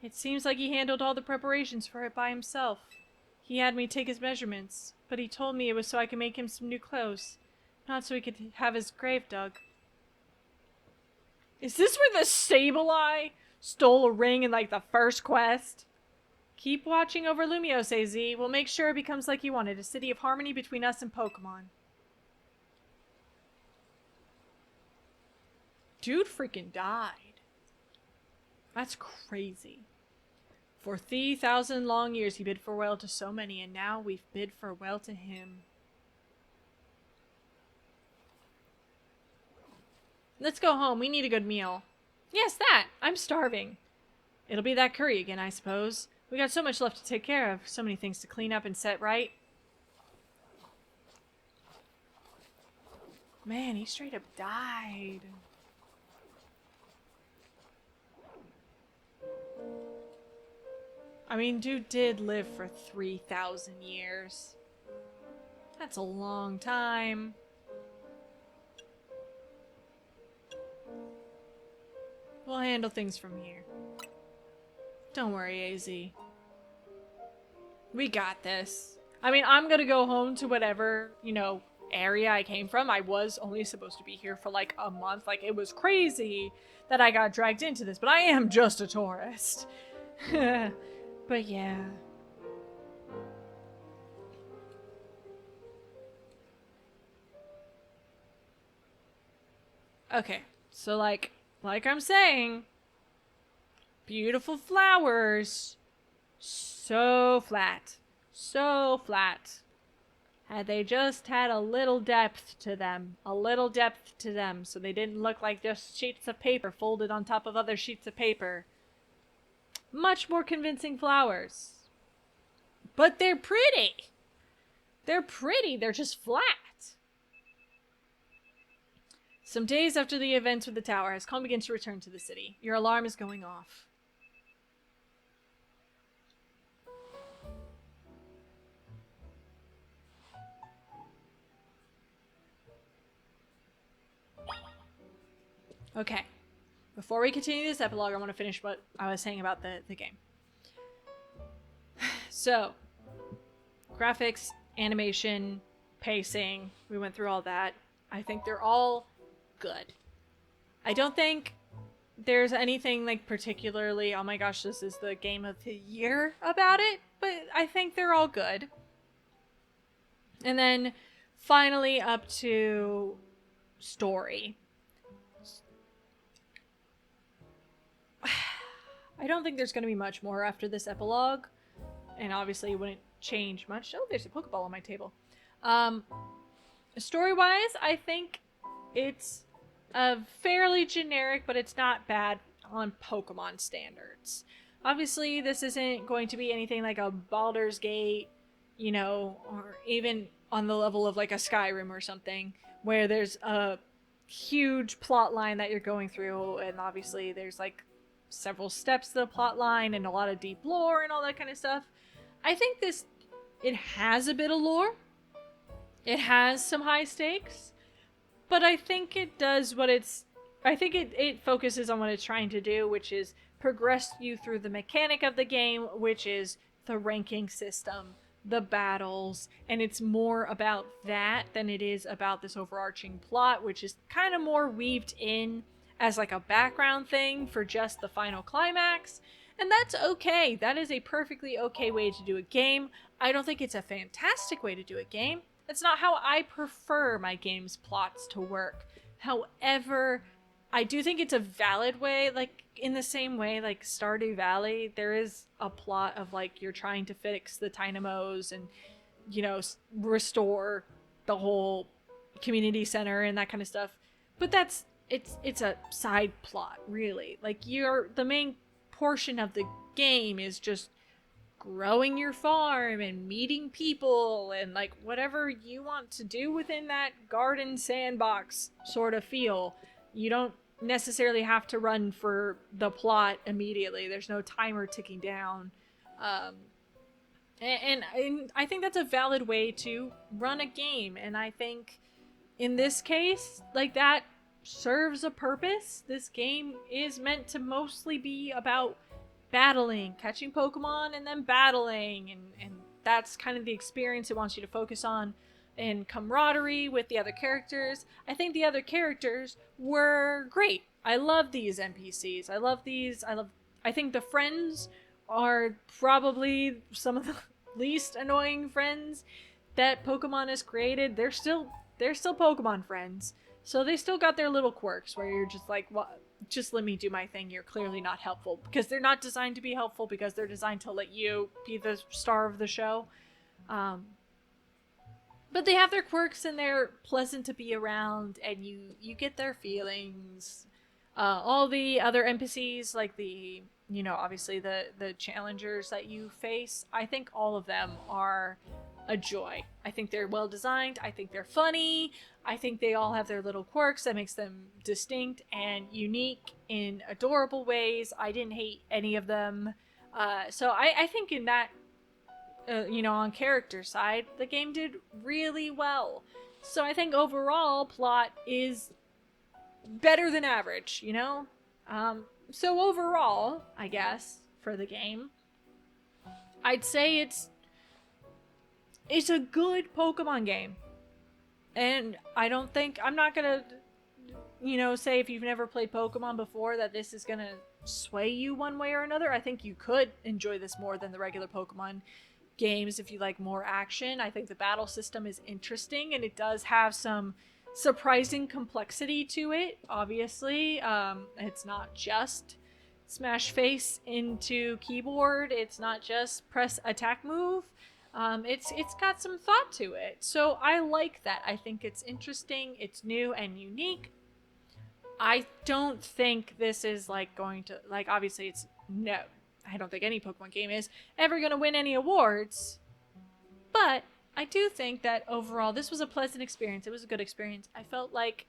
It seems like he handled all the preparations for it by himself. He had me take his measurements, but he told me it was so I could make him some new clothes, not so he could have his grave dug. Is this where the Sableye stole a ring in, like, the first quest? Keep watching over Lumiose, AZ. We'll make sure it becomes like you wanted, a city of harmony between us and Pokemon. Dude freaking died. That's crazy. For 3,000 long years he bid farewell to so many, and now we've bid farewell to him. Let's go home. We need a good meal. Yes, that. I'm starving. It'll be that curry again, I suppose. We got so much left to take care of. So many things to clean up and set right. Man, he straight up died. I mean, dude did live for 3,000 years. That's a long time. We'll handle things from here. Don't worry, AZ. We got this. I mean, I'm gonna go home to whatever, area I came from. I was only supposed to be here for like a month. Like, it was crazy that I got dragged into this, but I am just a tourist. But yeah. Okay, so like I'm saying, beautiful flowers, so flat, so flat. Had they just had a little depth to them, so they didn't look like just sheets of paper folded on top of other sheets of paper. Much more convincing flowers. But they're pretty. They're pretty, they're just flat. Some days after the events with the tower, as calm begins to return to the city, your alarm is going off. Okay. Before we continue this epilogue, I want to finish what I was saying about the game. So, graphics, animation, pacing, we went through all that. I think they're all good. I don't think there's anything like particularly, oh my gosh, this is the game of the year about it, but I think they're all good. And then finally up to story. I don't think there's going to be much more after this epilogue. And obviously it wouldn't change much. Oh, there's a Pokeball on my table. Story-wise, I think it's fairly generic, but it's not bad on Pokemon standards. Obviously, this isn't going to be anything like a Baldur's Gate, you know, or even on the level of like a Skyrim or something, where there's a huge plot line that you're going through, and obviously there's like several steps to the plot line and a lot of deep lore and all that kind of stuff. I think it has a bit of lore. It has some high stakes, but I think it does what it focuses on what it's trying to do, which is progress you through the mechanic of the game, which is the ranking system, the battles, and it's more about that than it is about this overarching plot, which is kind of more weaved in as like a background thing for just the final climax. And that's okay. That is a perfectly okay way to do a game. I don't think it's a fantastic way to do a game. That's not how I prefer my game's plots to work. However, I do think it's a valid way, like in the same way like Stardew Valley, there is a plot of like you're trying to fix the Dynamos and, you know, restore the whole community center and that kind of stuff. But it's a side plot, really. Like the main portion of the game is just growing your farm and meeting people and like whatever you want to do within that garden sandbox sort of feel. You don't necessarily have to run for the plot immediately. There's no timer ticking down. And I think that's a valid way to run a game. And I think in this case, like that serves a purpose. This game is meant to mostly be about battling, catching Pokemon and then battling, and that's kind of the experience it wants you to focus on, and camaraderie with the other characters. I think the other characters were great. I love these NPCs. I think the friends are probably some of the least annoying friends that Pokemon has created. They're still Pokemon friends. So they still got their little quirks where you're just like, what? Just let me do my thing. You're clearly not helpful, because they're not designed to be helpful, because they're designed to let you be the star of the show. But they have their quirks and they're pleasant to be around, and you get their feelings. All the other NPCs, like the, you know, obviously the challengers that you face, I think all of them are a joy. I think they're well designed. I think they're funny. I think they all have their little quirks that makes them distinct and unique in adorable ways. I didn't hate any of them. So I think in that, you know, on character side, the game did really well. So I think overall plot is better than average, you know? So overall, I guess, for the game, I'd say it's a good Pokemon game. And I'm not gonna, you know, say if you've never played Pokemon before that this is gonna sway you one way or another. I think you could enjoy this more than the regular Pokemon games if you like more action. I think the battle system is interesting, and it does have some surprising complexity to it. Obviously, it's not just smash face into keyboard. It's not just press attack move. It's got some thought to it. So I like that. I think it's interesting, it's new and unique. I don't think this is like going to, like, obviously it's no. I don't think any Pokemon game is ever going to win any awards. But I do think that overall this was a pleasant experience. It was a good experience. I felt like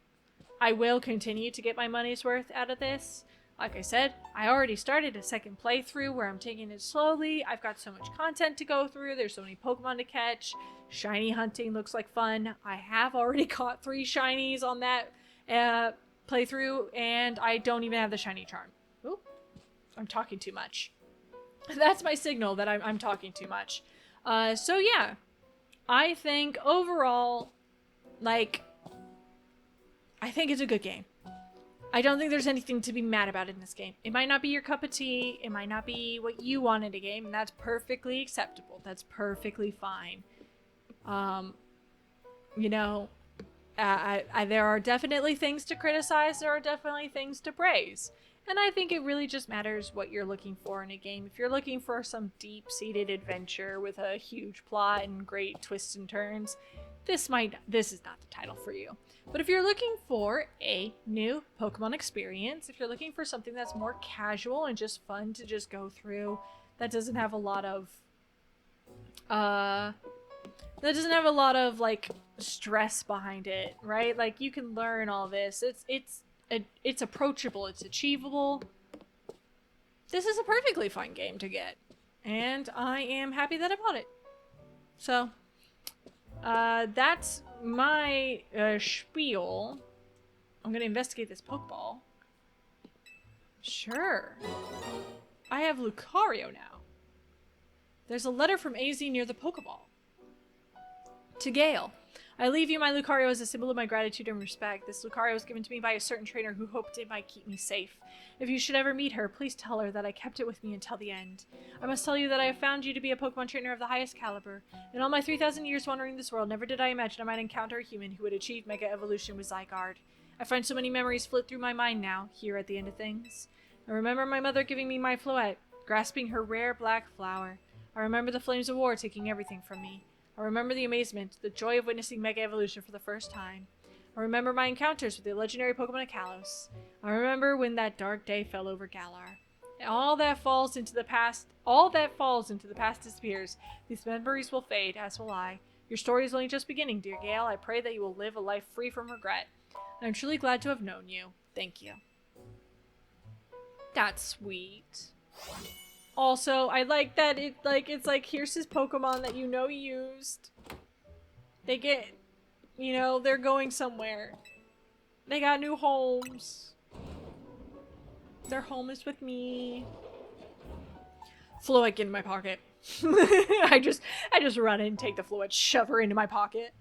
I will continue to get my money's worth out of this. Like I said, I already started a second playthrough where I'm taking it slowly. I've got so much content to go through. There's so many Pokemon to catch. Shiny hunting looks like fun. I have already caught 3 shinies on that playthrough, and I don't even have the shiny charm. Ooh, I'm talking too much. That's my signal that I'm talking too much. So yeah, I think overall, like, I think it's a good game. I don't think there's anything to be mad about in this game. It might not be your cup of tea. It might not be what you want in a game, and that's perfectly acceptable. That's perfectly fine. you know, there are definitely things to criticize, there are definitely things to praise. And I think it really just matters what you're looking for in a game. If you're looking for some deep-seated adventure with a huge plot and great twists and turns, this is not the title for you. But if you're looking for a new Pokemon experience, if you're looking for something that's more casual and just fun to just go through, that doesn't have a lot of like stress behind it, right? Like you can learn all this. It's approachable, it's achievable. This is a perfectly fun game to get, and I am happy that I bought it. So, that's my spiel. I'm gonna investigate this Pokeball. Sure. I have Lucario now. There's a letter from AZ near the Pokeball. To Gale. I leave you my Lucario as a symbol of my gratitude and respect. This Lucario was given to me by a certain trainer who hoped it might keep me safe. If you should ever meet her, please tell her that I kept it with me until the end. I must tell you that I have found you to be a Pokemon trainer of the highest caliber. In all my 3,000 years wandering this world, never did I imagine I might encounter a human who would achieve Mega Evolution with Zygarde. I find so many memories flit through my mind now, here at the end of things. I remember my mother giving me my Floette, grasping her rare black flower. I remember the flames of war taking everything from me. I remember the amazement, the joy of witnessing Mega Evolution for the first time. I remember my encounters with the legendary Pokemon Kalos. I remember when that dark day fell over Galar. All that falls into the past disappears. These memories will fade, as will I. Your story is only just beginning, dear Gale. I pray that you will live a life free from regret. I'm truly glad to have known you. Thank you. That's sweet. Also, I like that it's like here's his Pokemon that you know he used. They get, they're going somewhere. They got new homes. Their home is with me. Floette, get in my pocket. I just run in and take the Floette, shove her into my pocket.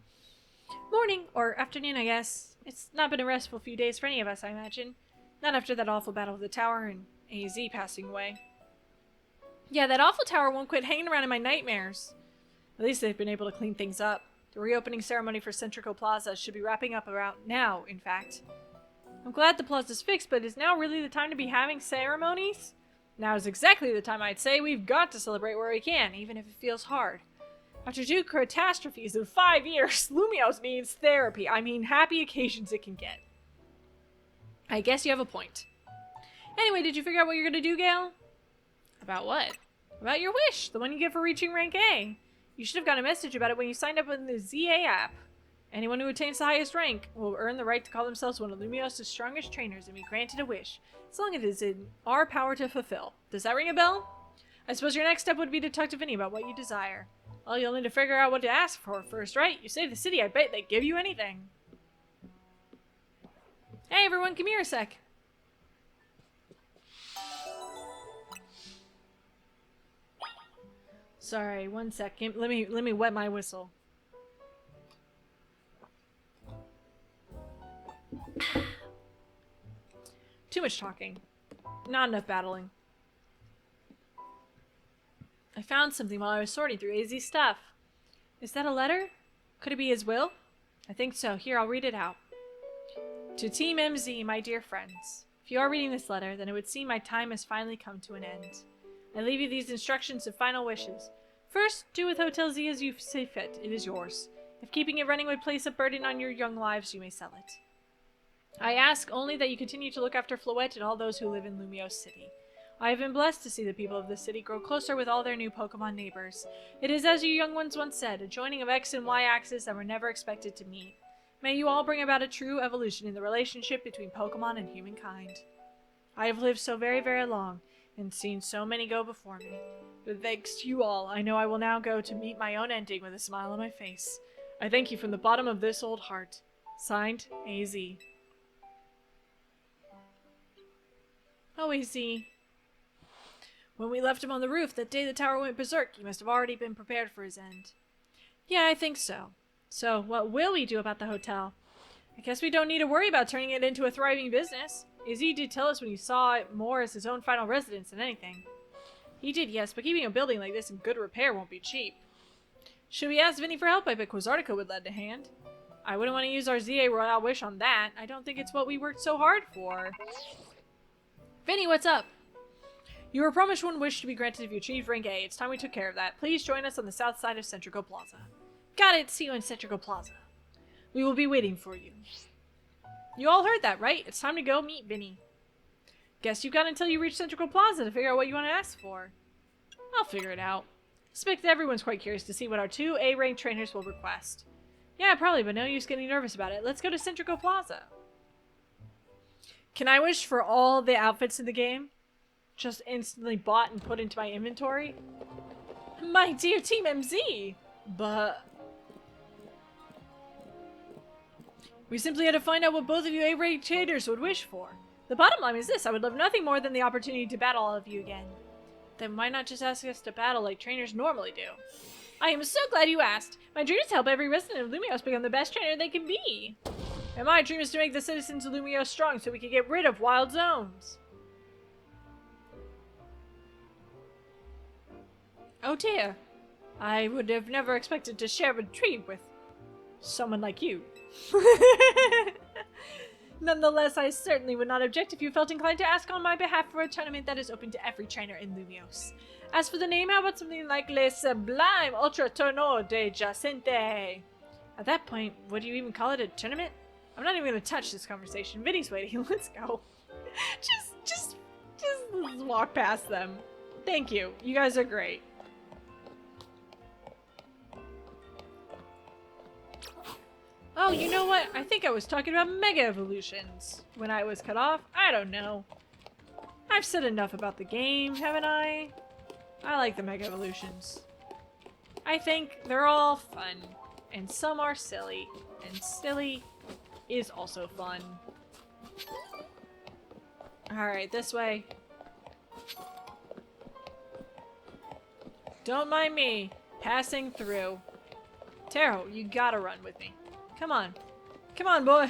Morning, or afternoon, I guess. It's not been a restful few days for any of us, I imagine. Not after that awful battle with the tower and AZ passing away. Yeah, that awful tower won't quit hanging around in my nightmares. At least they've been able to clean things up. The reopening ceremony for Centrico Plaza should be wrapping up around now, in fact. I'm glad the plaza's fixed, but is now really the time to be having ceremonies? Now is exactly the time I'd say. We've got to celebrate where we can, even if it feels hard. After 2 catastrophes in 5 years, Lumiose needs therapy. I mean, happy occasions it can get. I guess you have a point. Anyway, did you figure out what you're gonna do, Gale? About what? About your wish, the one you get for reaching rank A. You should have gotten a message about it when you signed up in the ZA app. Anyone who attains the highest rank will earn the right to call themselves one of Lumiose's strongest trainers and be granted a wish, as long as it is in our power to fulfill. Does that ring a bell? I suppose your next step would be to talk to Vinny about what you desire. Well, you'll need to figure out what to ask for first, right? You save the city, I bet they give you anything. Hey everyone, come here a sec. Sorry, 1 second. Let me wet my whistle. Too much talking. Not enough battling. I found something while I was sorting through AZ's stuff. Is that a letter? Could it be his will? I think so. Here, I'll read it out. To Team MZ, my dear friends. If you are reading this letter, then it would seem my time has finally come to an end. I leave you these instructions and final wishes. First, do with Hotel Z as you see fit. It is yours. If keeping it running would place a burden on your young lives, you may sell it. I ask only that you continue to look after Floette and all those who live in Lumiose City. I have been blessed to see the people of this city grow closer with all their new Pokemon neighbors. It is as you young ones once said, a joining of X and Y axes that were never expected to meet. May you all bring about a true evolution in the relationship between Pokemon and humankind. I have lived so very, very long, and seen so many go before me. But thanks to you all, I know I will now go to meet my own ending with a smile on my face. I thank you from the bottom of this old heart. Signed, AZ. Oh, AZ. When we left him on the roof that day the tower went berserk, he must have already been prepared for his end. Yeah, I think so. So, what will we do about the hotel? I guess we don't need to worry about turning it into a thriving business. AZ did tell us when he saw it more as his own final residence than anything. He did, yes, but keeping a building like this in good repair won't be cheap. Should we ask Vinny for help? I bet Quasartico would lend a hand. I wouldn't want to use our ZA Royale Wish on that. I don't think it's what we worked so hard for. Vinny, what's up? You were promised one wish to be granted if you achieved rank A. It's time we took care of that. Please join us on the south side of Centrico Plaza. Got it. See you in Centrico Plaza. We will be waiting for you. You all heard that, right? It's time to go meet Vinny. Guess you've got until you reach Centrico Plaza to figure out what you want to ask for. I'll figure it out. I suspect everyone's quite curious to see what our 2 A-ranked trainers will request. Yeah, probably, but no use getting nervous about it. Let's go to Centrico Plaza. Can I wish for all the outfits in the game? Just instantly bought and put into my inventory? My dear Team MZ! But... we simply had to find out what both of you A-ranked traders would wish for. The bottom line is this: I would love nothing more than the opportunity to battle all of you again. Then why not just ask us to battle like trainers normally do? I am so glad you asked. My dream is to help every resident of Lumios become the best trainer they can be. And my dream is to make the citizens of Lumios strong so we can get rid of wild zones. Oh dear. I would have never expected to share a dream with someone like you. Nonetheless, I certainly would not object if you felt inclined to ask on my behalf for a tournament that is open to every trainer in Lumios. As for the name, how about something like Le Sublime Ultra Torneo de Jacente? At that point, would you even call it a tournament? I'm not even going to touch this conversation. Vinny's waiting. Let's go. Just walk past them. Thank you. You guys are great. Oh, you know what? I think I was talking about Mega Evolutions when I was cut off. I don't know. I've said enough about the game, haven't I? I like the Mega Evolutions. I think they're all fun, and some are silly, and silly is also fun. Alright, this way. Don't mind me passing through. Taro, you gotta run with me. Come on. Come on, boy.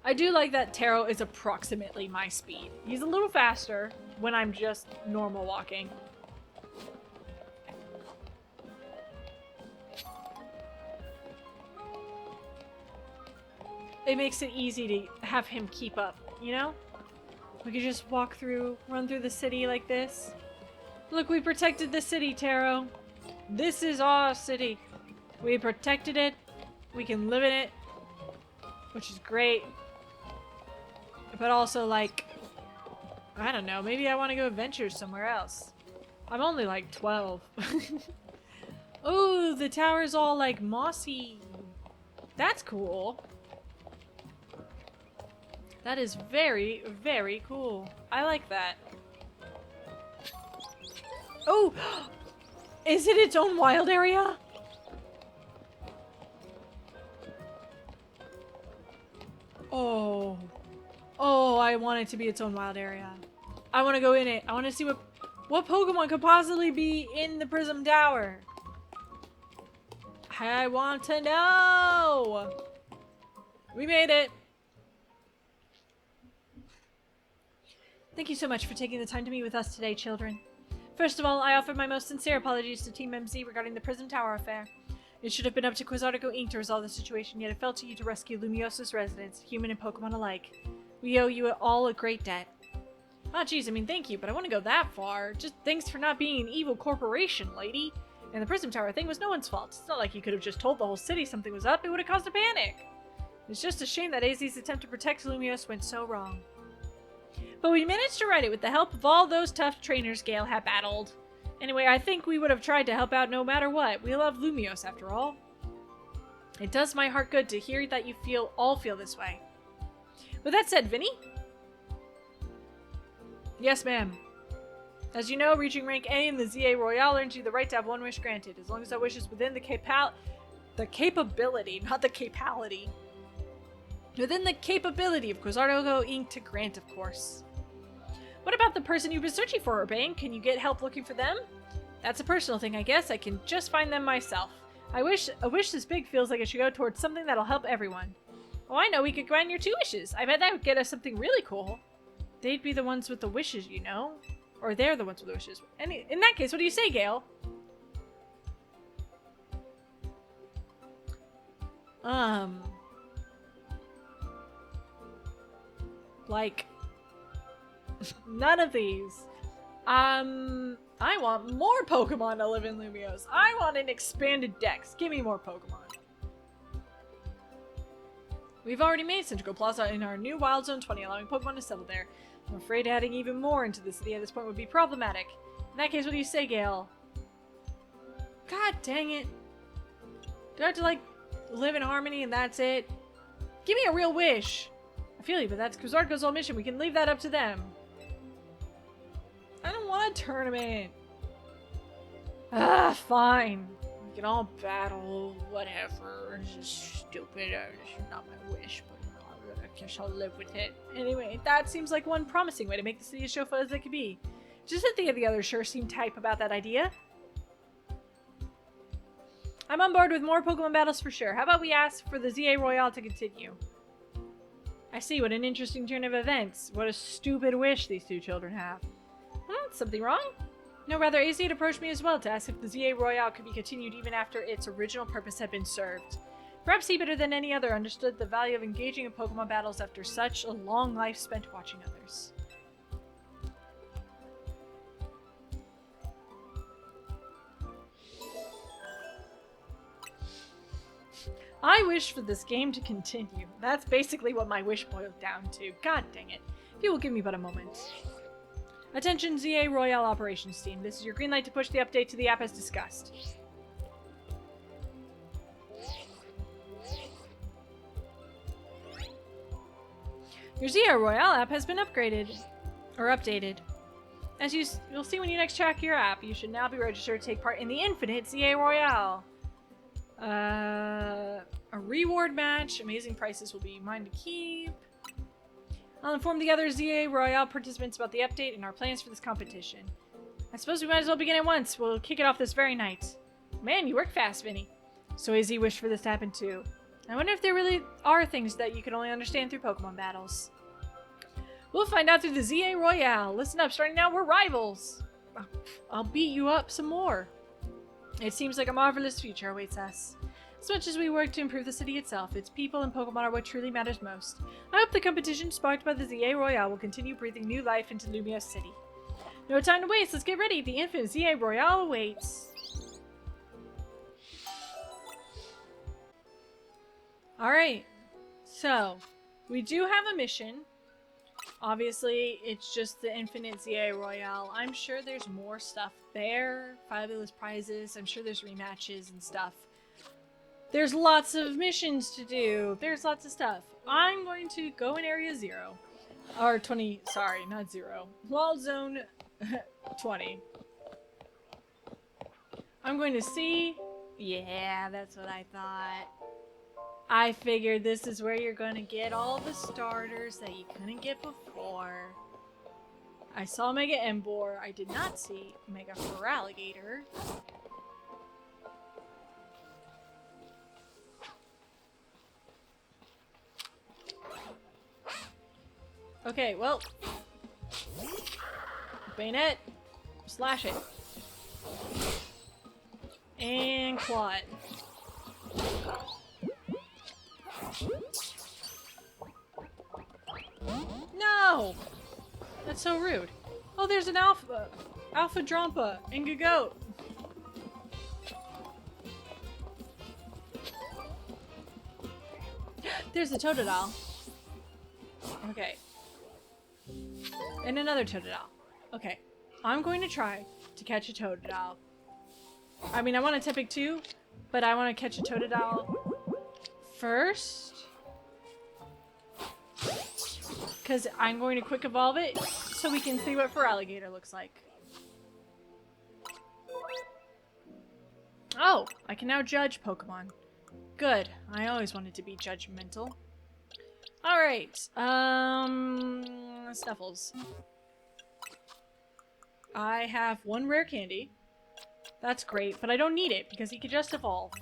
I do like that Taro is approximately my speed. He's a little faster when I'm just normal walking. It makes it easy to have him keep up, you know? We could just walk through, run through the city like this. Look, we protected the city, Taro. This is our city. We protected it. We can live in it. Which is great. But also, like, I don't know, maybe I want to go adventure somewhere else. I'm only like 12. Oh, the tower's all like mossy. That's cool. That is very, very cool. I like that. Oh! Is it its own wild area? Oh. Oh, I want it to be its own wild area. I want to go in it. I want to see what Pokemon could possibly be in the Prism Tower. I want to know. We made it. Thank you so much for taking the time to meet with us today, children. First of all, I offer my most sincere apologies to Team MZ regarding the Prism Tower affair. It should have been up to Quizartico Inc. to resolve the situation, yet it fell to you to rescue Lumiosa's residents, human and Pokemon alike. We owe you all a great debt. Oh geez, I mean thank you, but I wouldn't go that far. Just thanks for not being an evil corporation, lady. And the Prism Tower thing was no one's fault. It's not like you could have just told the whole city something was up. It would have caused a panic. It's just a shame that AZ's attempt to protect Lumios went so wrong. But we managed to right it with the help of all those tough trainers Gale had battled. Anyway, I think we would have tried to help out no matter what. We love Lumios after all. It does my heart good to hear that you all feel this way. With that said, Vinny? Yes, ma'am. As you know, reaching rank A in the ZA Royale earns you the right to have one wish granted, as long as that wish is within the capability, not the capality. Within the capability of Quizartico Inc. to grant, of course. What about the person you've been searching for, Urbane? Can you get help looking for them? That's a personal thing, I guess. I can just find them myself. A wish this big feels like it should go towards something that'll help everyone. Oh, I know, we could grant your 2 wishes. I bet that would get us something really cool. They'd be the ones with the wishes, you know? Or they're the ones with the wishes. In that case, what do you say, Gale? Um, like, none of these. I want more Pokemon to live in Lumiose. I want an expanded dex. Give me more Pokemon. We've already made Central Plaza in our new Wild Zone 20, allowing Pokemon to settle there. I'm afraid adding even more into the city at this point would be problematic. In that case, what do you say, Gale? God dang it. Do I have to, like, live in harmony and that's it? Give me a real wish! I feel you, but that's Kuzarko's whole mission. We can leave that up to them. I don't want a tournament. Ah, fine. We can all battle, whatever. This is stupid. This is not my wish, but I guess I'll live with it. Anyway, that seems like one promising way to make the city as show fun as it could be. Just to think of the others sure seem hype about that idea. I'm on board with more Pokemon battles for sure. How about we ask for the ZA Royale to continue? I see, what an interesting turn of events. What a stupid wish these two children have. Something wrong? No, rather, AZ had approached me as well to ask if the ZA Royale could be continued even after its original purpose had been served. Perhaps he, better than any other, understood the value of engaging in Pokemon battles after such a long life spent watching others. I wish for this game to continue. That's basically what my wish boiled down to. God dang it. If you will give me but a moment. Attention ZA Royale Operations Team. This is your green light to push the update to the app as discussed. Your ZA Royale app has been upgraded. Or updated. As you'll see when you next check your app, you should now be registered to take part in the Infinite ZA Royale. A reward match. Amazing prizes will be mine to keep. I'll inform the other ZA Royale participants about the update and our plans for this competition. I suppose we might as well begin at once. We'll kick it off this very night. Man, you work fast, Vinny. So AZ wished for this to happen too. I wonder if there really are things that you can only understand through Pokemon battles. We'll find out through the ZA Royale. Listen up, starting now, we're rivals. I'll beat you up some more. It seems like a marvelous future awaits us. As much as we work to improve the city itself, its people and Pokemon are what truly matters most. I hope the competition sparked by the ZA Royale will continue breathing new life into Lumiose City. No time to waste, let's get ready. The Infinite ZA Royale awaits. Alright, so we do have a mission. Obviously, it's just the Infinite ZA Royale. I'm sure there's more stuff there. Fabulous prizes. I'm sure there's rematches and stuff. There's lots of missions to do. There's lots of stuff. I'm going to go in Area 0. Or 20, sorry, not 0. Wild Zone 20. I'm going to see... Yeah, that's what I thought. I figured this is where you're going to get all the starters that you couldn't get before. I saw Mega Emboar. I did not see Mega Feraligatr. Okay, well. Bayonet. Slash it. And Quad. No! That's so rude. Oh, there's an Alpha. Alpha Drampa and Gagoat. There's the Totodile. Okay. And another Totodile. Okay. I'm going to try to catch a Totodile. I mean, I want a Tepig too, but I want to catch a Totodile first. Because I'm going to quick evolve it so we can see what Feraligatr looks like. Oh, I can now judge Pokemon. Good. I always wanted to be judgmental. Alright. Snuffles. I have one rare candy. That's great, but I don't need it because he could just evolve.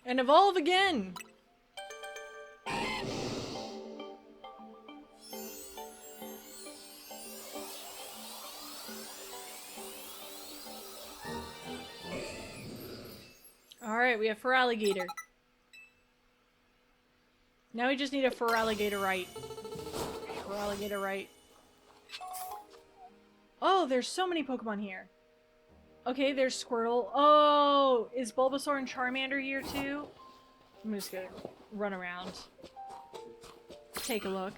And evolve again! Alright, we have Feraligatr. Now we just need a Feraligatr right. Feraligatr right. Oh, there's so many Pokemon here. Okay, there's Squirtle. Oh, is Bulbasaur and Charmander here too? I'm just gonna run around. Take a look.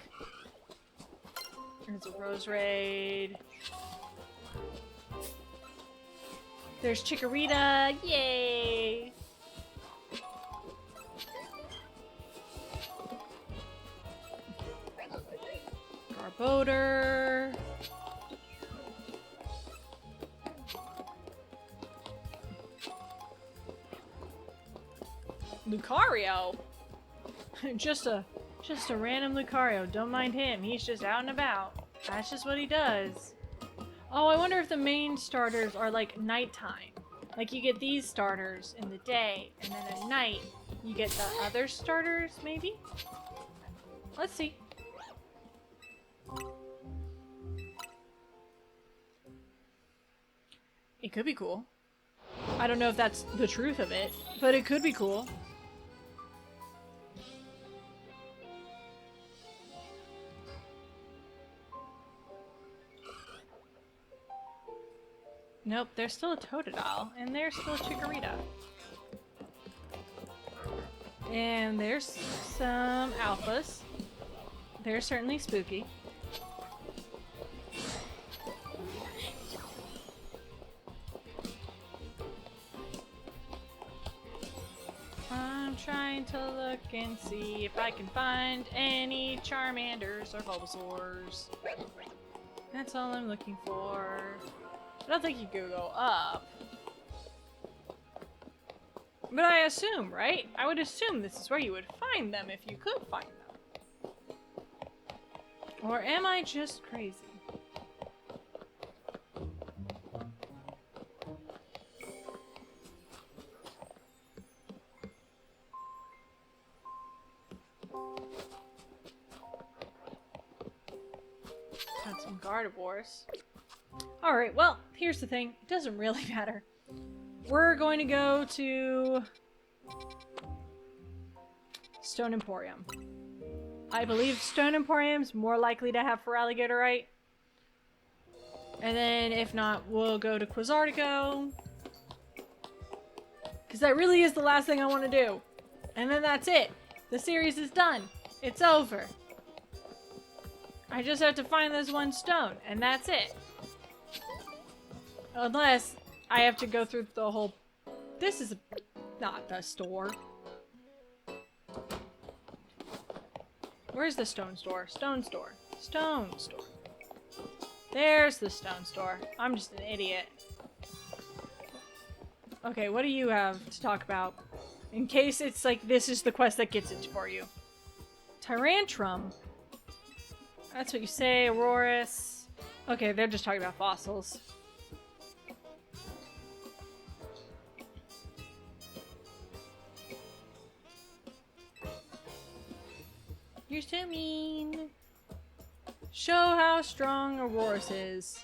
There's a Roserade. There's Chikorita. Yay! Garbodor. Lucario? just a random Lucario. Don't mind him. He's just out and about. That's just what he does. Oh, I wonder if the main starters are like nighttime. Like you get these starters in the day, and then at night you get the other starters, maybe? Let's see. It could be cool. I don't know if that's the truth of it, but it could be cool. Nope, there's still a Totodile, and there's still a Chikorita. And there's some alphas. They're certainly spooky. I'm trying to look and see if I can find any Charmanders or Bulbasaurs. That's all I'm looking for. I don't think you could go up. But I assume, right? I would assume this is where you would find them if you could find them. Or am I just crazy? Got some Gardevoirs. Alright, well, here's the thing. It doesn't really matter. We're going to go to Stone Emporium. I believe Stone Emporium's more likely to have Feraligatr, right? And then, if not, we'll go to Quizartico. Because that really is the last thing I want to do. And then that's it. The series is done. It's over. I just have to find this one stone, and that's it. Unless I have to go through the whole... This is not the store. Where's the stone store? Stone store. Stone store. There's the stone store. I'm just an idiot. Okay, what do you have to talk about? In case it's like this is the quest that gets it for you. Tyrantrum. That's what you say. Aurorus. Okay, they're just talking about fossils. You're so mean. Show how strong Aurorus is.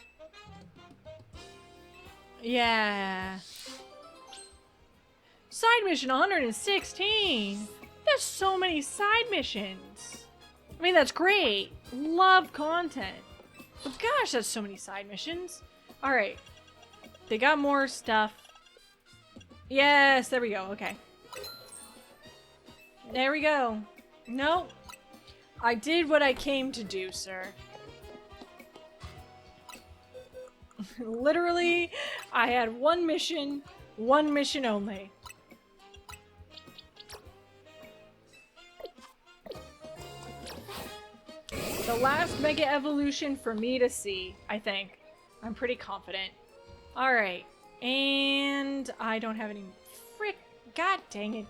Yeah. Side mission 116. There's so many side missions. I mean, that's great. Love content. But gosh, that's so many side missions. Alright. They got more stuff. Yes, there we go. Okay. There we go. Nope. I did what I came to do, sir. Literally, I had one mission only. The last Mega Evolution for me to see, I think. I'm pretty confident. Alright. And I don't have any frick. God dang it.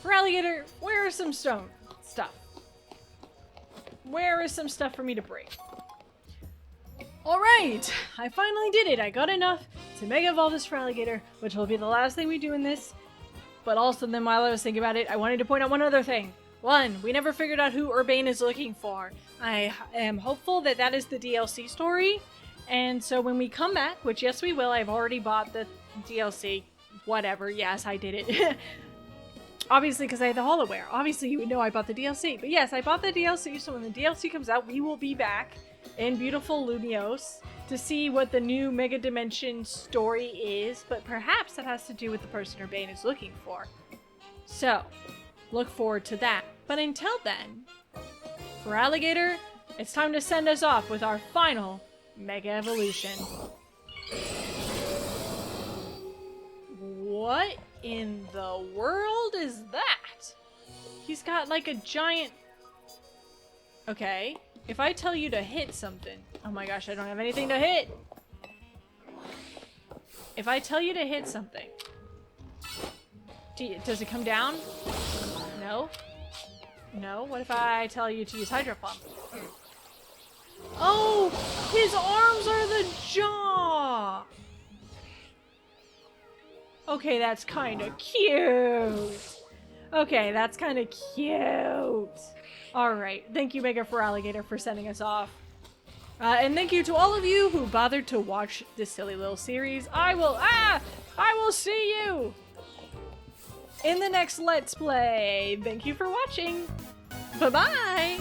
Feraligatr, where are some stone stuff? Where is some stuff for me to break? Alright! I finally did it. I got enough to Mega Evolve this Feraligatr, which will be the last thing we do in this. but also then while I was thinking about it, I wanted to point out one other thing. One, we never figured out who Urbane is looking for. I am hopeful that that is the DLC story, and so when we come back, which yes we will, I've already bought the DLC, whatever, yes I did it. Obviously because I had the Holoware. Obviously you would know I bought the DLC, but yes, I bought the DLC, so when the DLC comes out, we will be back in beautiful Lumiose to see what the new Mega Dimension story is, but perhaps that has to do with the person Urbane is looking for. So, look forward to that. But until then, for Alligator, it's time to send us off with our final Mega Evolution. What in the world is that? He's got like a giant... Okay, if I tell you to hit something... Oh my gosh, I don't have anything to hit! If I tell you to hit something... Does it come down? No? No? What if I tell you to use Hydro Pump? Oh! His arms are the jaw! Okay, that's kinda cute! Okay, that's kinda cute! Alright, thank you Mega for Alligator for sending us off. And thank you to all of you who bothered to watch this silly little series. I will see you in the next Let's Play. Thank you for watching. Bye-bye!